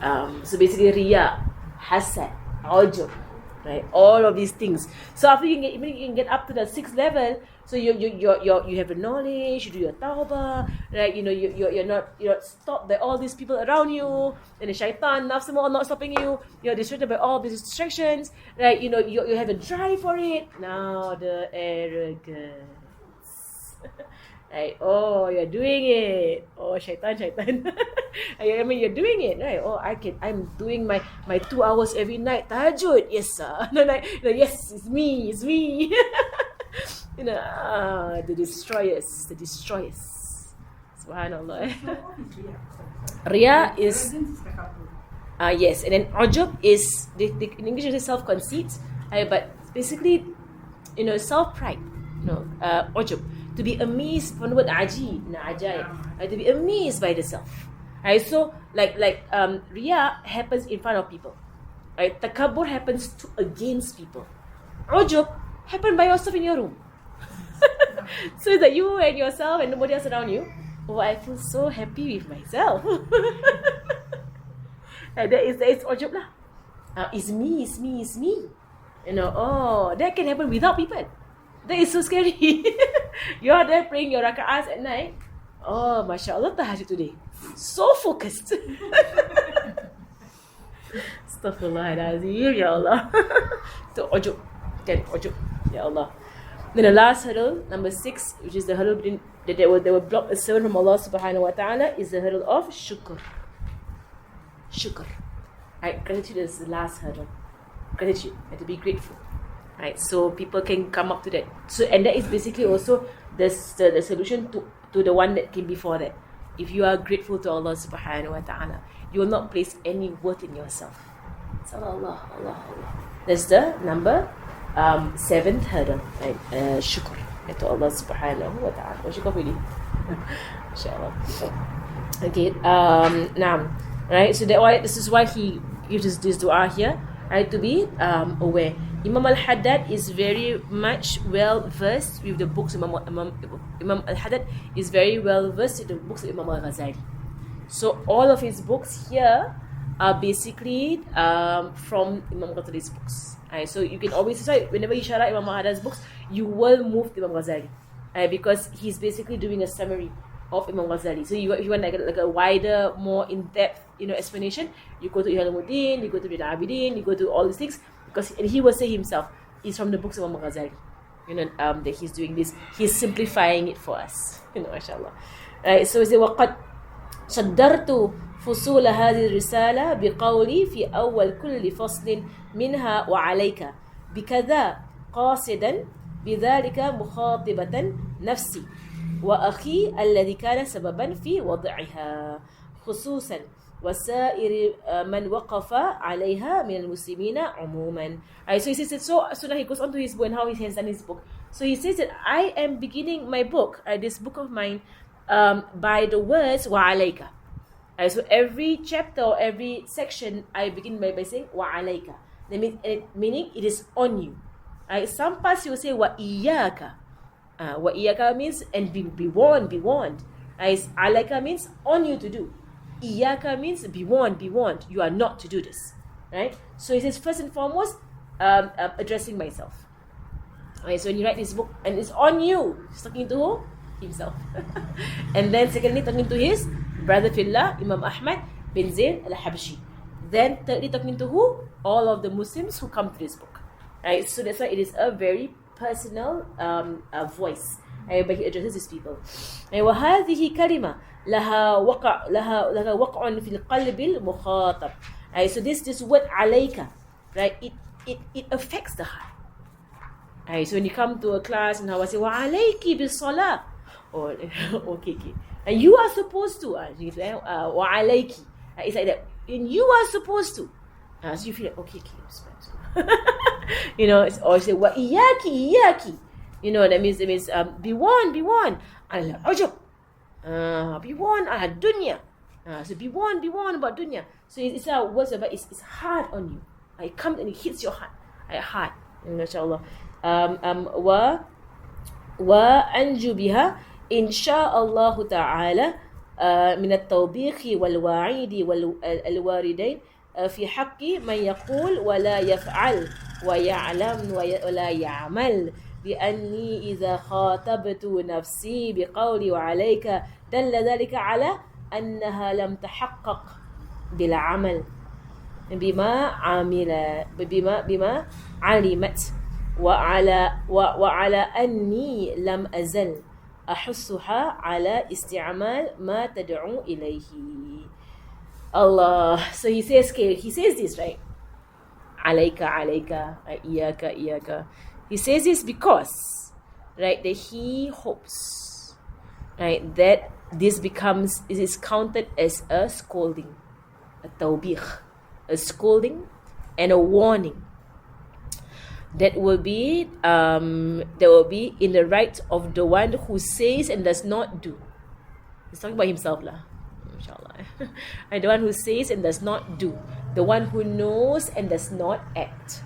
S1: So basically, riya, hasad, ujub, right? All of these things. So after you can get up to the sixth level, so you have the knowledge, you do your tawbah, right? You're not stopped by all these people around you, and the shaitan, nafs all not stopping you. You're distracted by all these distractions, right? You have a drive for it. Now the arrogance. Right? Oh, you're doing it. Oh, shaitan. I mean, you're doing it, right? Oh, I'm doing my 2 hours every night. Tahajjud, yes, sir. Yes, it's me. The destroyers. Subhanallah. Riya is yes, and then ujub is in English it's self-conceit, but basically, self-pride. Ujub, to be amazed from the word ajaib, to be amazed by the self. Right, so like riya happens in front of people. Right, takabbur happens against people. Ujub happen by yourself in your room. So it's like you and yourself and nobody else around you. Oh, I feel so happy with myself. That is ujub lah. It's me. That can happen without people. That is so scary. You're there praying your raka'ahs at night. Oh, mashallah, tahajjud today. So focused. Astaghfirullahalazim, ya Allah. So ujub. Ya Allah. Then the last hurdle, number 6, which is the hurdle that they will block the servant from Allah subhanahu wa ta'ala, is the hurdle of shukr. Right, gratitude is the last hurdle. Gratitude, and to be grateful. Right, so people can come up to that. So, and that is basically also the solution to the one that came before that. If you are grateful to Allah subhanahu wa ta'ala, you will not place any worth in yourself. So Allah. That's the number 7th hurdle, right? Shukr to Allah subhanahu wa ta'ala. Shukr really. Inshallah. Okay. Now, right? So this is why he uses this dua here, right? To be aware. Imam al-Haddad is very much well versed with the books. Imam al-Haddad is very well versed with the books of Imam al-Ghazali. So all of his books here are basically from Imam Ghazali's books. Right, so you can always decide whenever you share out Imam al-Haddad's books, you will move to Imam Ghazali, right, because he's basically doing a summary of Imam Ghazali. So you want like a wider, more in-depth, explanation. You go to Ihya-ul-Muddin, you go to Ibn Abidin, you go to all these things, and he will say himself, it's from the books of Imam Ghazali. That he's doing this. He's simplifying it for us. Mashallah. Right, so he said, وَقَدْ صَدَّرْتُ فصول هذه الرسالة بقولي في أول كل فصل منها وعليك بكذا قاصدا بذلك مخاطبة نفسي وأخي الذي كان سببا في وضعها خصوصا وسائر من وقف عليها من المسلمين عموما. So he says so now he goes on to his book and how he has done his book. So he says that I am beginning my book, this book of mine, by the words وعليك. So every chapter or every section I begin by saying وعليك. That means, meaning it is on you. Some parts you will say وإياك. وإياك means and be warned. عليك means on you to do. إياك means be warned. You are not to do this. Right? So he says first and foremost, addressing myself. So when you write this book and it's on you, he's talking to who? Himself. And then secondly, talking to his brother Fillah, Imam Ahmad bin Zayn al-Habshi. Then thirdly, talking to who? All of the Muslims who come to this book. Right? So that's why it is a very personal voice. But he addresses these people. وهذه كلمة لها وقع في القلب المخاطب. So this word عليك, right? It affects the heart. So when you come to a class and I will say وعليك بالصلاة, okay. And you are supposed to. وعليك. It's like that. And you are supposed to. So you feel like, okay. Or say وإياكي. That means be warned. على العجب. Be warned على الدنيا. So be warned about dunya. So it's our words about it's hard on you. It comes and it hits your heart. Hard. MashaAllah. وأنجو بها إن شاء الله تعالى من التوبيخ والوعيد والواردين في حق من يقول ولا يفعل ويعلم ولا يعمل لأني إذا خاطبت نفسي بقولي وعليك دل ذلك على أنها لم تحقق بالعمل بما علمت وعلى أني لم أزل أحثها على استعمال ما تدعو إليه. Allah. So he says this, right? Alayka, iyaka. He says this because, right, that he hopes, right, that this is counted as a scolding, a tawbih, a scolding and a warning that will be in the right of the one who says and does not do. He's talking about himself lah, inshallah. And the one who says and does not do, the one who knows and does not act.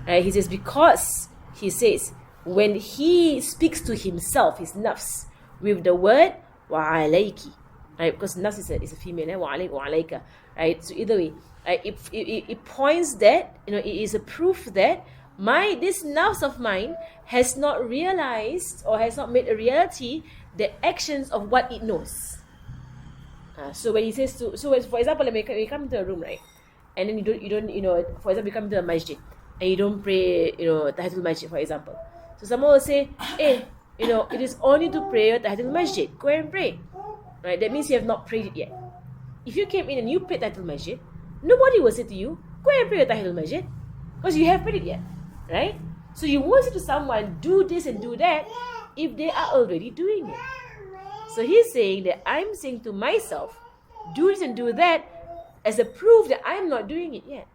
S1: Right? He says because he says when he speaks to himself, his nafs, with the word wa alayki, right? Because nafs is a female, wa alayka, right? So either way, right? It points that it is a proof that this nafs of mine has not realized or has not made a reality the actions of what it knows. So when he says for example, when you come to a room, right, and then you don't, for example, you come to a masjid and you don't pray, tahiyatul masjid, for example. So someone will say, hey, it is only to pray tahiyatul masjid. Go and pray, right? That means you have not prayed it yet. If you came in and you prayed tahiyatul masjid, nobody will say to you, go and pray tahiyatul masjid, because you have prayed it yet. Right? So you won't say to someone, do this and do that, if they are already doing it. So he's saying that I'm saying to myself, do this and do that, as a proof that I'm not doing it yet.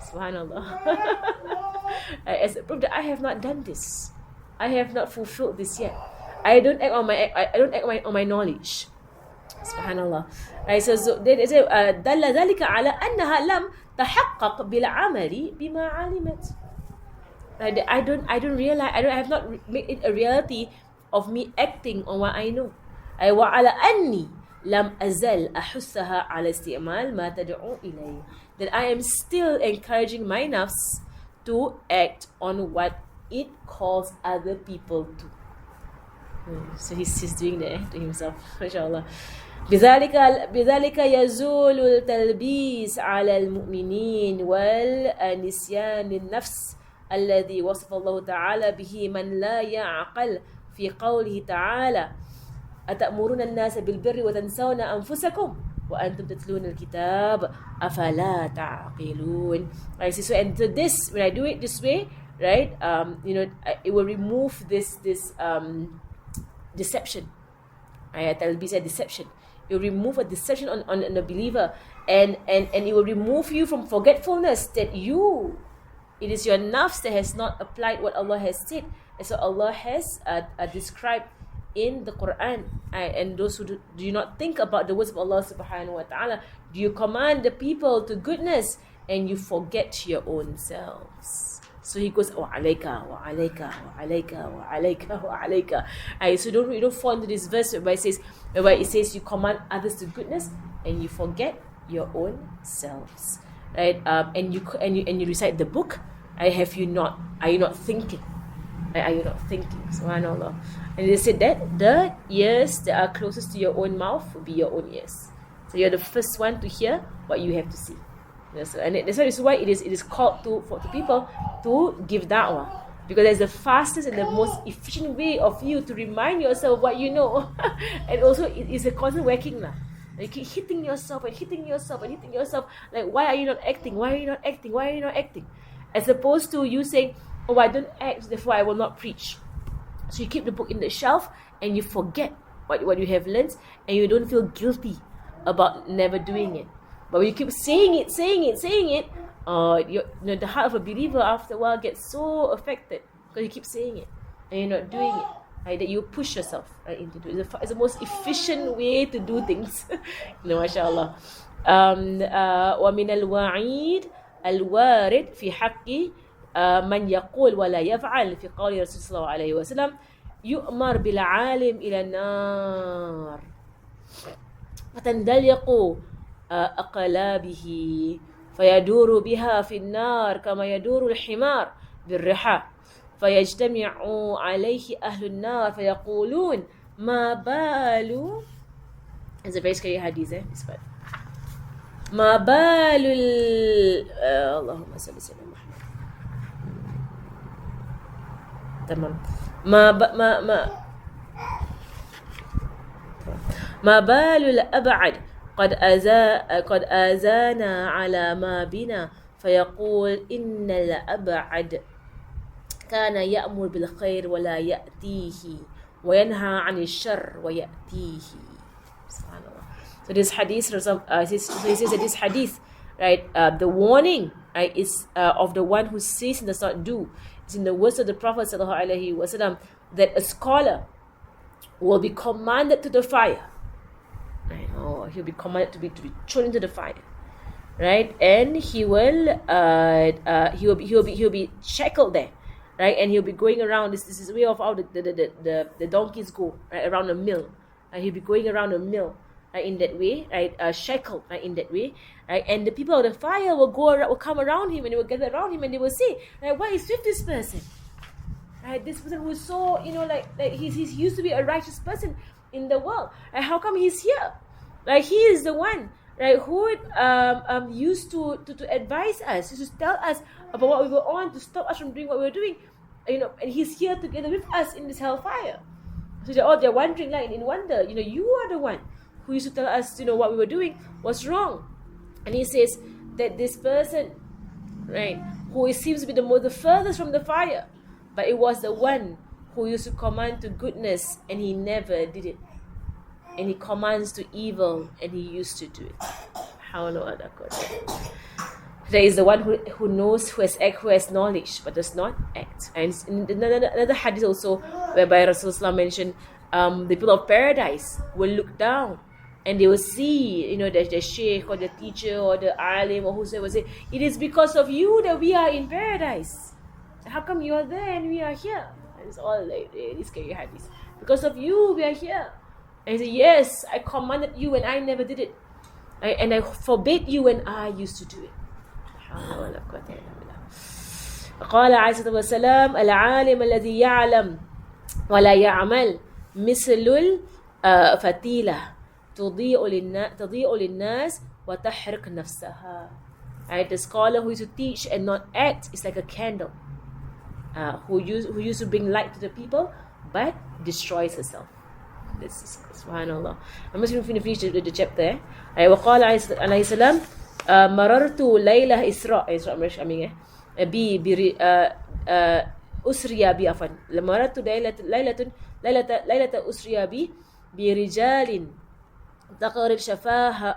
S1: Subhanallah. As a proof that I have not done this. I have not fulfilled this yet. I don't act on my knowledge. Subhanallah. Right, so they say, دل ذلك على أنها لم تحقق بالعمل بما علمت. I don't realize, I have not made it a reality of me acting on what I know. وعلى أني لم أزل أحثها على استعمال ما تدعو إليه. That I am still encouraging my nafs to act on what it calls other people to. So he's doing that to himself, mashallah. بذلك يزول التلبيس على المؤمنين والنسيان النفس الذي وصف الله تعالى به من لا يعقل في قوله تعالى أتأمرون الناس بالبر وتنسون أنفسكم وأنتم تتلون الكتاب أفلا تعقلون. Right, so and so this, when I do it this way, right, it will remove this deception. Talbis, deception. It will remove a deception on the believer, and it will remove you from forgetfulness that it is your nafs that has not applied what Allah has said. And so Allah has described in the Quran. And those who do not think about the words of Allah subhanahu wa ta'ala, do you command the people to goodness and you forget your own selves. So he goes, wa alayka, wa alayka, wa alayka, wa alayka, wa alayka. So you don't fall into this verse where it says you command others to goodness and you forget your own selves. Right? And you recite the book. Are you not thinking? Are you not thinking? Subhanallah. And they said that the ears that are closest to your own mouth will be your own ears. So you're the first one to hear what you have to see. And that's why it is called to people to give da'wah, because that's the fastest and the most efficient way of you to remind yourself what you know. And also it is a constant working lah. You keep hitting yourself and hitting yourself and hitting yourself. Like, why are you not acting? Why are you not acting? Why are you not acting? As opposed to you saying, oh, I don't act, therefore I will not preach. So you keep the book in the shelf and you forget what you have learned, and you don't feel guilty about never doing it. But when you keep saying it, the heart of a believer after a while gets so affected because you keep saying it and you're not doing it. Right, that you push yourself right into it. It's the most efficient way to do things. MashaAllah. وَمِنَ الْوَعِيدِ الوارد في حق من يقول ولا يفعل في قول رسول صلى الله عليه وسلم يؤمر بالعالم إلى النار فتندلق أقلابه فيدور بها في النار كما يدور الحمار بالرحى فيجتمع عليه أهل النار فيقولون ما بال It's a very scary hadith, this part. ما بال اللهم صل على سيدنا محمد. تمام. ما بال الأبعد قد آذانا على ما بنا فيقول إن الأبعد كان يأمر بالخير ولا يأتيه وينهى عن الشر ويأتيه. So this hadith, he says that this hadith, right, the warning, right, is of the one who says and does not do. It's in the words of the Prophet sallallahu alaihi wasallam that a scholar will be commanded to the fire, right? Or he'll be commanded to be thrown into the fire, right? And he'll be shackled there, right? And he'll be going around. This is way of how the donkeys go, right, around a mill. He'll be going around a mill. In that way, right, shackled, right, in that way, right, and the people of the fire will come around him and they will gather around him and they will say, right, what is with this person, right? This person who is so, like he's used to be a righteous person in the world, right? How come he's here? Like he is the one, right, who used to advise us, used to tell us about what we were on, to stop us from doing what we were doing, and he's here together with us in this hellfire. So they're wondering, like in wonder, you are the one who used to tell us, what we were doing was wrong. And he says that this person, right, who seems to be the furthest from the fire, but it was the one who used to command to goodness and he never did it. And he commands to evil and he used to do it. There is the one who knows, who has knowledge, but does not act. And in another hadith also, whereby Rasulullah mentioned, the people of paradise will look down and they will see, the sheikh or the teacher or the alim or whoever will say, it is because of you that we are in paradise. How come you are there and we are here? And it's all like these scary hadiths. Because of you, we are here. And he said, yes, I commanded you and I never did it. And I forbade you when I used to do it. قال عليه الصلاة والسلام العالم الذي يعلم ولا يعمل مثل الفتيلة تضيء للناس وتحرق نفسها. Right, the scholar who used to teach and not act is like a candle who used to bring light to the people but destroys herself. This is subhanallah. I'm just going to finish the chapter. وقال عليه السلام مررت ليلة إسراء أسري بي عفوا مررت ليلة أسري بي برجال تقرب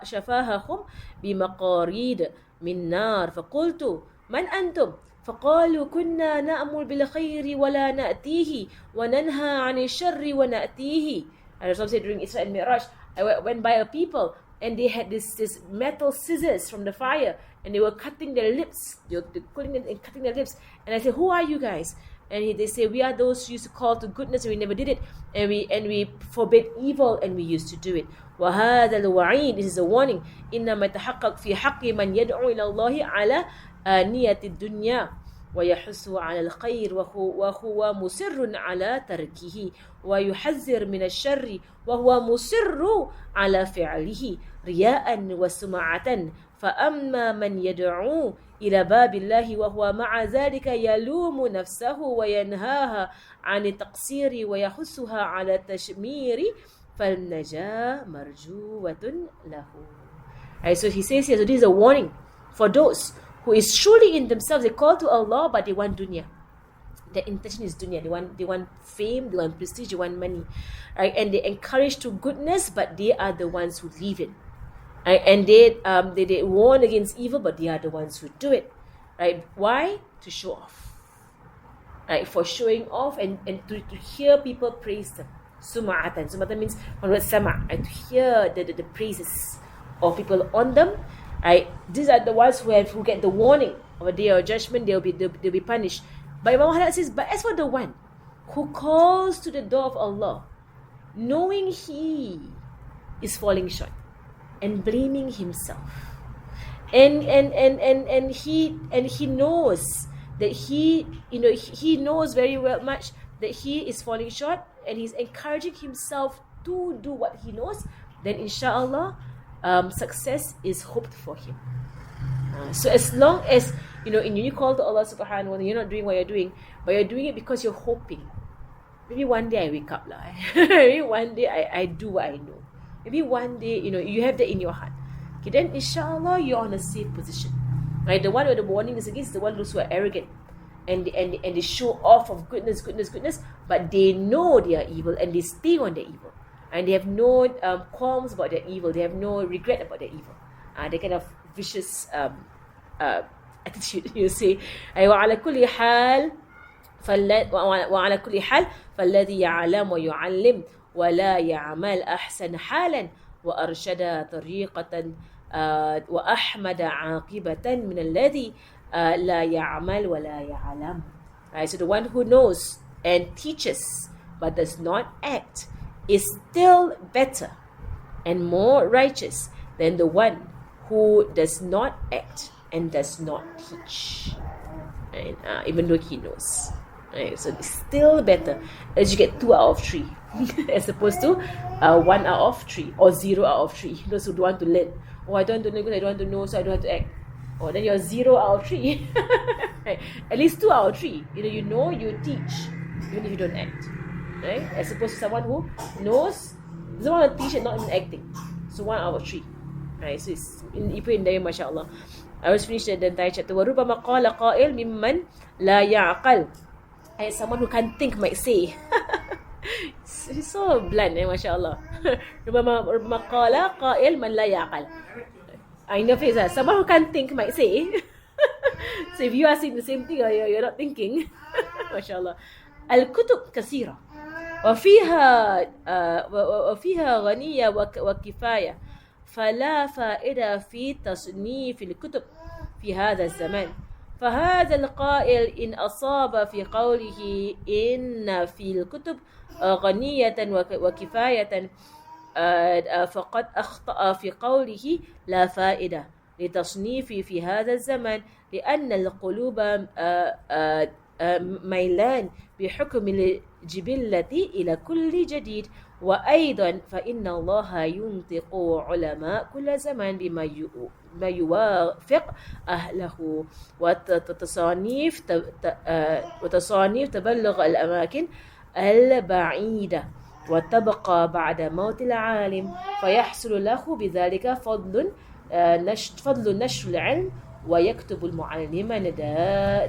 S1: شفاههم بمقاريد من نار فقلت من أنتم فقالوا كنا نأمر بالخير ولا نأتيه وننهى عن الشر ونأتيه. And Rasul said during Isra and Mi'raj, I went by a people and they had this metal scissors from the fire and they were cutting their lips. They were pulling them and cutting their lips. And I said, who are you guys? And they say, we are those who used to call to goodness and we never did it. And we forbid evil and we used to do it. وهذا الوعيد, this is a warning. إنما يتحقق في حق من يدعو إلى الله على نية الدنيا ويحث على الخير وهو مصر على تركه ويحذر من الشر وهو مصر على فعله رياء وسمعة. فأما من يدعو إلى باب الله وهو مع ذلك يلوم نفسه وينهاها عن التقصير ويحثها على التشمير فالنجاة مرجوة له. Right, so he says here, so this is a warning for those who is truly in themselves, they call to Allah but they want dunya. Their intention is dunya. They want fame, they want prestige, they want money. Right? And they encourage to goodness, but they are the ones who leave it. Right? And they warn against evil, but they are the ones who do it. Right? Why? To show off. Right? For showing off and to hear people praise them. Suma'atan. Suma'atan means one word sama'. And to hear the praises of people on them. Right? These are the ones who get the warning of a day of judgment. They'll be punished. But Imam Ahmad says, but as for the one who calls to the door of Allah, knowing he is falling short and blaming himself, and he knows that he knows very well much that he is falling short, and he's encouraging himself to do what he knows, then inshallah success is hoped for him. So as long as you call to Allah subhanahu wa ta'ala, you're not doing what you're doing, but you're doing it because you're hoping, maybe one day I wake up lah. Maybe one day I do what I know. Maybe one day you have that in your heart. Okay, then inshallah you're on a safe position. Right? The one where the warning is against the one who are arrogant and they show off of goodness, but they know they are evil and they stay on their evil. And they have no qualms about their evil. They have no regret about their evil. They kind of vicious attitude. You say, وعلى كل حال فالذي يعلم ويعلم ولا يعمل أحسن حالا وأرشد طريقة وأحمد عاقبة من الذي لا يعمل ولا يعلم. Right, so the one who knows and teaches but does not act is still better and more righteous than the one who does not act and does not teach. Right? Even though he knows. Right? So it's still better as you get 2 out of 3 as opposed to 1 out of 3 or 0 out of 3. Those who don't want to learn. Oh, I don't want to know because I don't want to know, so I don't have to act. Oh, then you're 0 out of 3. Right? At least 2 out of 3. You teach, even if you don't act. Right? As opposed to someone who knows, doesn't want to teach and not even acting. So 1 out of 3. Right? So it's in there, mashallah. I was finished the entire chapter. وَرُبَّمَا قَالَ قَائِلْ مِمَّنْ لَا يَعْقَلْ. And someone who can't think might say. It's so blunt, mashallah. رُبَّمَا قَالَ قَائِلْ مَنْ لَا يَعْقَلْ. I know face. Someone who can't think might say. So if you are saying the same thing, you're not thinking. mashallah. الكتب كثيرة وفيها غنية وكفاية فلا فائدة في تصنيف الكتب في هذا الزمان. فهذا القائل إن أصاب في قوله إن في الكتب غنية وكفاية فقد أخطأ في قوله لا فائدة لتصنيف في هذا الزمان لأن القلوب ميلان بحكم الجبلة إلى كل جديد. وأيضا فإن الله ينطق علماء كل زمان بما يوافق أهله وتصانيف تبلغ الأماكن البعيدة وتبقى بعد موت العالم فيحصل له بذلك فضل نشر العلم ويكتب المعلم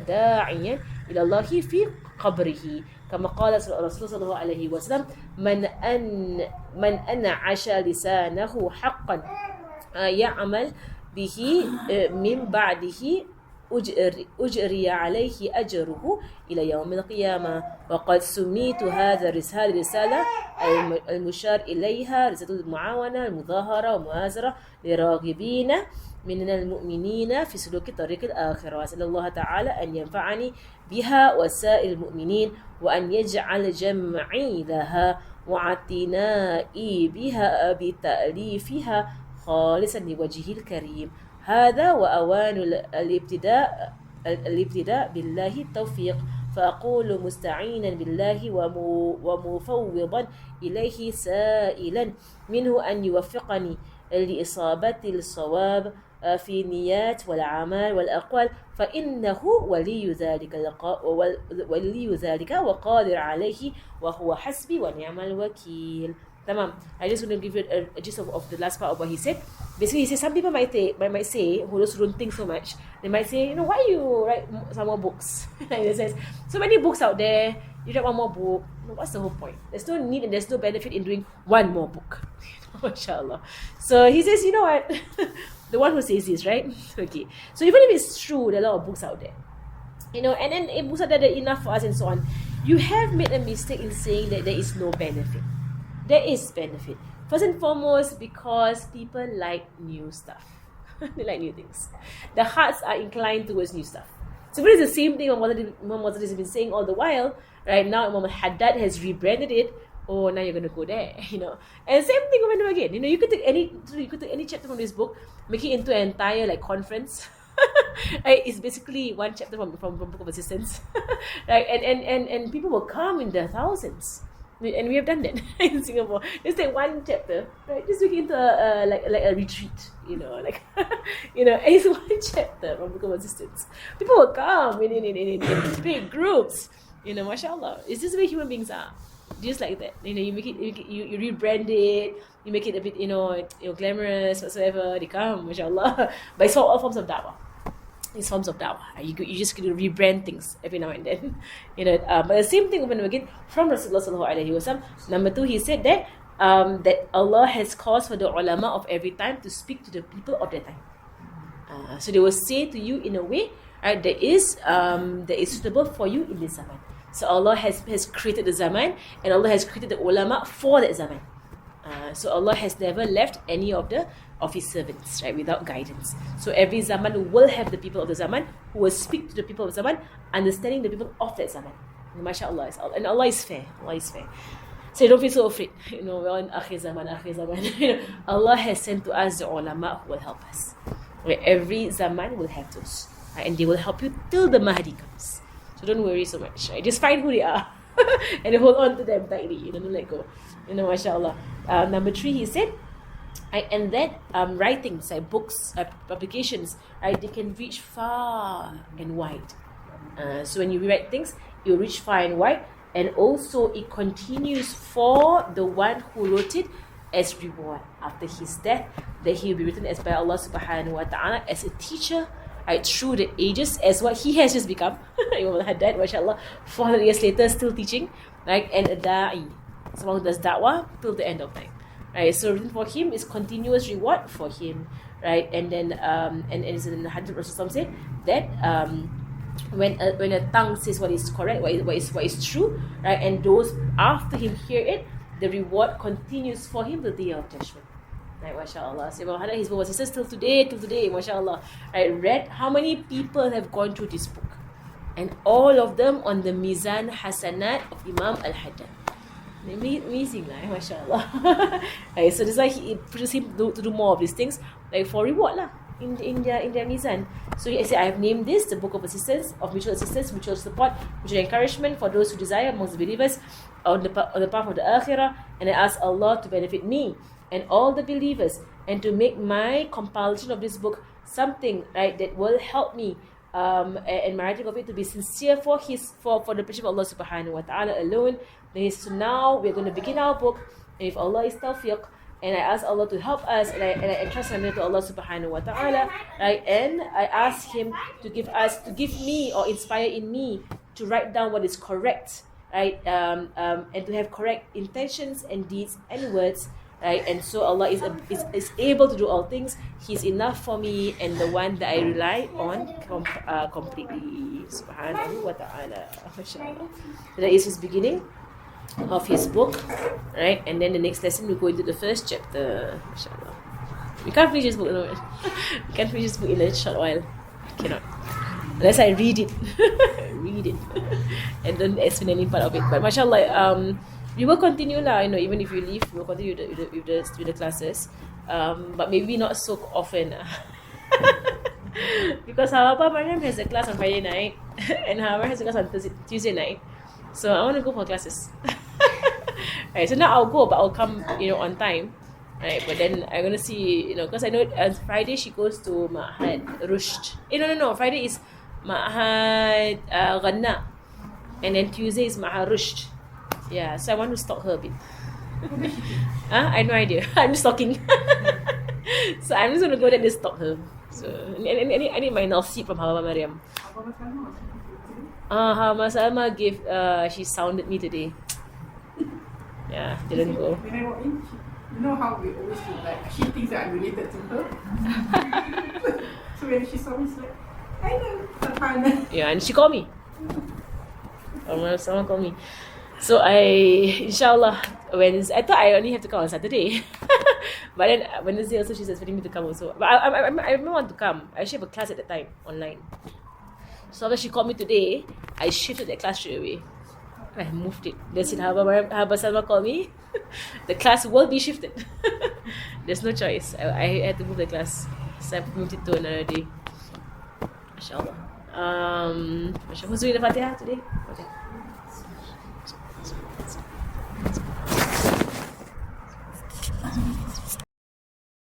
S1: داعيا إلى الله في قبره كما قال الرسول صلى الله عليه وسلم من أنعش لسانه حقا يعمل به من بعده أجري عليه أجره إلى يوم القيامة. وقد سميت هذا الرسالة المشار إليها رسالة المعاونة المظاهرة والمؤازرة لراغبين من المؤمنين في سلوك طريق الآخرة. وأسأل الله تعالى أن ينفعني بها وسائر المؤمنين وأن يجعل جمعي لها واعتنائي بها بتأليفها خالصا لوجهه الكريم. هذا وأوان الابتداء بالله التوفيق. فأقول مستعينا بالله ومفوضا إليه سائلا منه أن يوفقني لإصابة الصواب في النيات والأعمال والأقوال فإنه ولي ذلك وقادر عليه وهو حسبي ونعم الوكيل. Tamam. I just want to give you a gist of the last part of what he said. Basically, he said some people might say, who just don't think so much, they might say, why you write some more books? And he says, so many books out there, you write one more book. What's the whole point? There's no need and there's no benefit in doing one more book. MashaAllah. So he says, you know what? The one who says this, right? Okay. So even if it's true, there are a lot of books out there. And then if books out there, they're enough for us and so on. You have made a mistake in saying that there is no benefit. There is benefit. First and foremost, because people like new stuff. They like new things. The hearts are inclined towards new stuff. So it is the same thing Imam Ghazali has been saying all the while. Right now, Imam Haddad has rebranded it. Oh, now you're going to go there, And same thing over and over again. You could take any chapter from this book, make it into an entire like conference. Right? It's basically one chapter from Book of Assistance, right? And people will come in their thousands. And we have done that in Singapore. Just take one chapter, right? Just make it into like a retreat, it's one chapter from Book of Assistance. People will come in big groups, mashallah. It's just the way human beings are. Just like that, you make it, you rebrand it, you make it a bit, glamorous whatsoever. They come, mashallah. But it's all forms of da'wah. It's forms of da'wah. You just going to rebrand things every now and then, But the same thing over and over again from Rasulullah sallallahu alaihi wasallam. Number 2, he said that that Allah has caused for the ulama of every time to speak to the people of their time. So they will say to you in a way, right, that is suitable for you in this zaman. So Allah has created the zaman, and Allah has created the ulama for that zaman. So Allah has never left any of His servants, right, without guidance. So every zaman will have the people of the zaman who will speak to the people of the zaman, understanding the people of that zaman. MashaAllah, and Allah is fair. Allah is fair. So you don't feel so afraid. We're in akhir zaman. Allah has sent to us the ulama who will help us. Right? Every zaman will have those, right? And they will help you till the Mahdi comes. So don't worry so much. Right? Just find who they are and hold on to them tightly. Don't let go. MashaAllah. Number 3, he said, and that writings, like books, publications, right, they can reach far and wide. So when you rewrite things, you reach far and wide, and also it continues for the one who wrote it as reward after his death, that he will be written as by Allah subhanahu wa ta'ala as a teacher, right, through the ages, as what he has just become. Imam Haddad, mashallah, 400 years later, still teaching, right, and a da'i, someone who does da'wah till the end of time. Right, so written for him is continuous reward for him, right? And then and it's in the hadith Rasulullah said that when a tongue says what is correct, what is true, right, and those after him hear it, the reward continues for him the day of judgment. Right, mashallah. So Imam Haddad, his book was till today, mashallah. Right, read how many people have gone through this book, and all of them on the Mizan Hasanat of Imam Al-Haddad. Amazing, mashallah. Right, so this is why he pushes him to do more of these things, like for reward in their mizan. So he said, I have named this the Book of Assistance, of mutual assistance, mutual support, mutual encouragement for those who desire amongst the believers on the path of the akhirah, and I ask Allah to benefit me and all the believers, and to make my compilation of this book something, right, that will help me and my writing of it to be sincere for the pleasure of Allah subhanahu wa ta'ala alone. Then so now we're going to begin our book, and if Allah is tawfiq, and I ask Allah to help us, and I entrust my to Allah subhanahu wa ta'ala, right, and I ask Him to give me or inspire in me to write down what is correct, right, and to have correct intentions and deeds and words, right, and so Allah is able to do all things. He's enough for me and the one that I rely on completely, subhanahu wa ta'ala. MashaAllah. So that is his beginning of his book, right, and then the next lesson we go into the first chapter, mashallah. We can't finish this book, no. We can't finish this book in a short while. Cannot, unless I read it and don't explain any part of it. But mashallah, we will continue even if you leave, we will continue with the classes, but maybe not so often. Because Abba Mariam has a class on Friday night and Hamar has a class on Tuesday night. So I want to go for classes. Right, so now I'll go, but I'll come, on time. Right, but then I'm gonna see, because I know on Friday she goes to Ma'had Rushd. No. Friday is Ma'had Ghanna, and then Tuesday is Ma'had Rushd. Yeah, so I want to stalk her a bit. I have no idea. I'm just stalking. So I'm just gonna go there and stalk her. So I need my nasi from Hawa Mariam. Hama Salma gave. She sounded me today. Yeah, didn't go.
S2: When I walk in, you know how we always feel like she thinks that I'm related to her. So when she saw me, she's like, I know, Farhana.
S1: Yeah, and she called me. Someone called me. So inshallah, Wednesday, I thought I only have to come on Saturday. But then Wednesday also she's expecting me to come also. But I don't want to come. I actually have a class at that time, online. So when she called me today, I shifted that class straight away. I moved it. That's it. Haba Salma called me. The class will be shifted. There's no choice. I had to move the class. So I moved it to another day. MashaAllah. Who's doing the Fatiha today? Okay.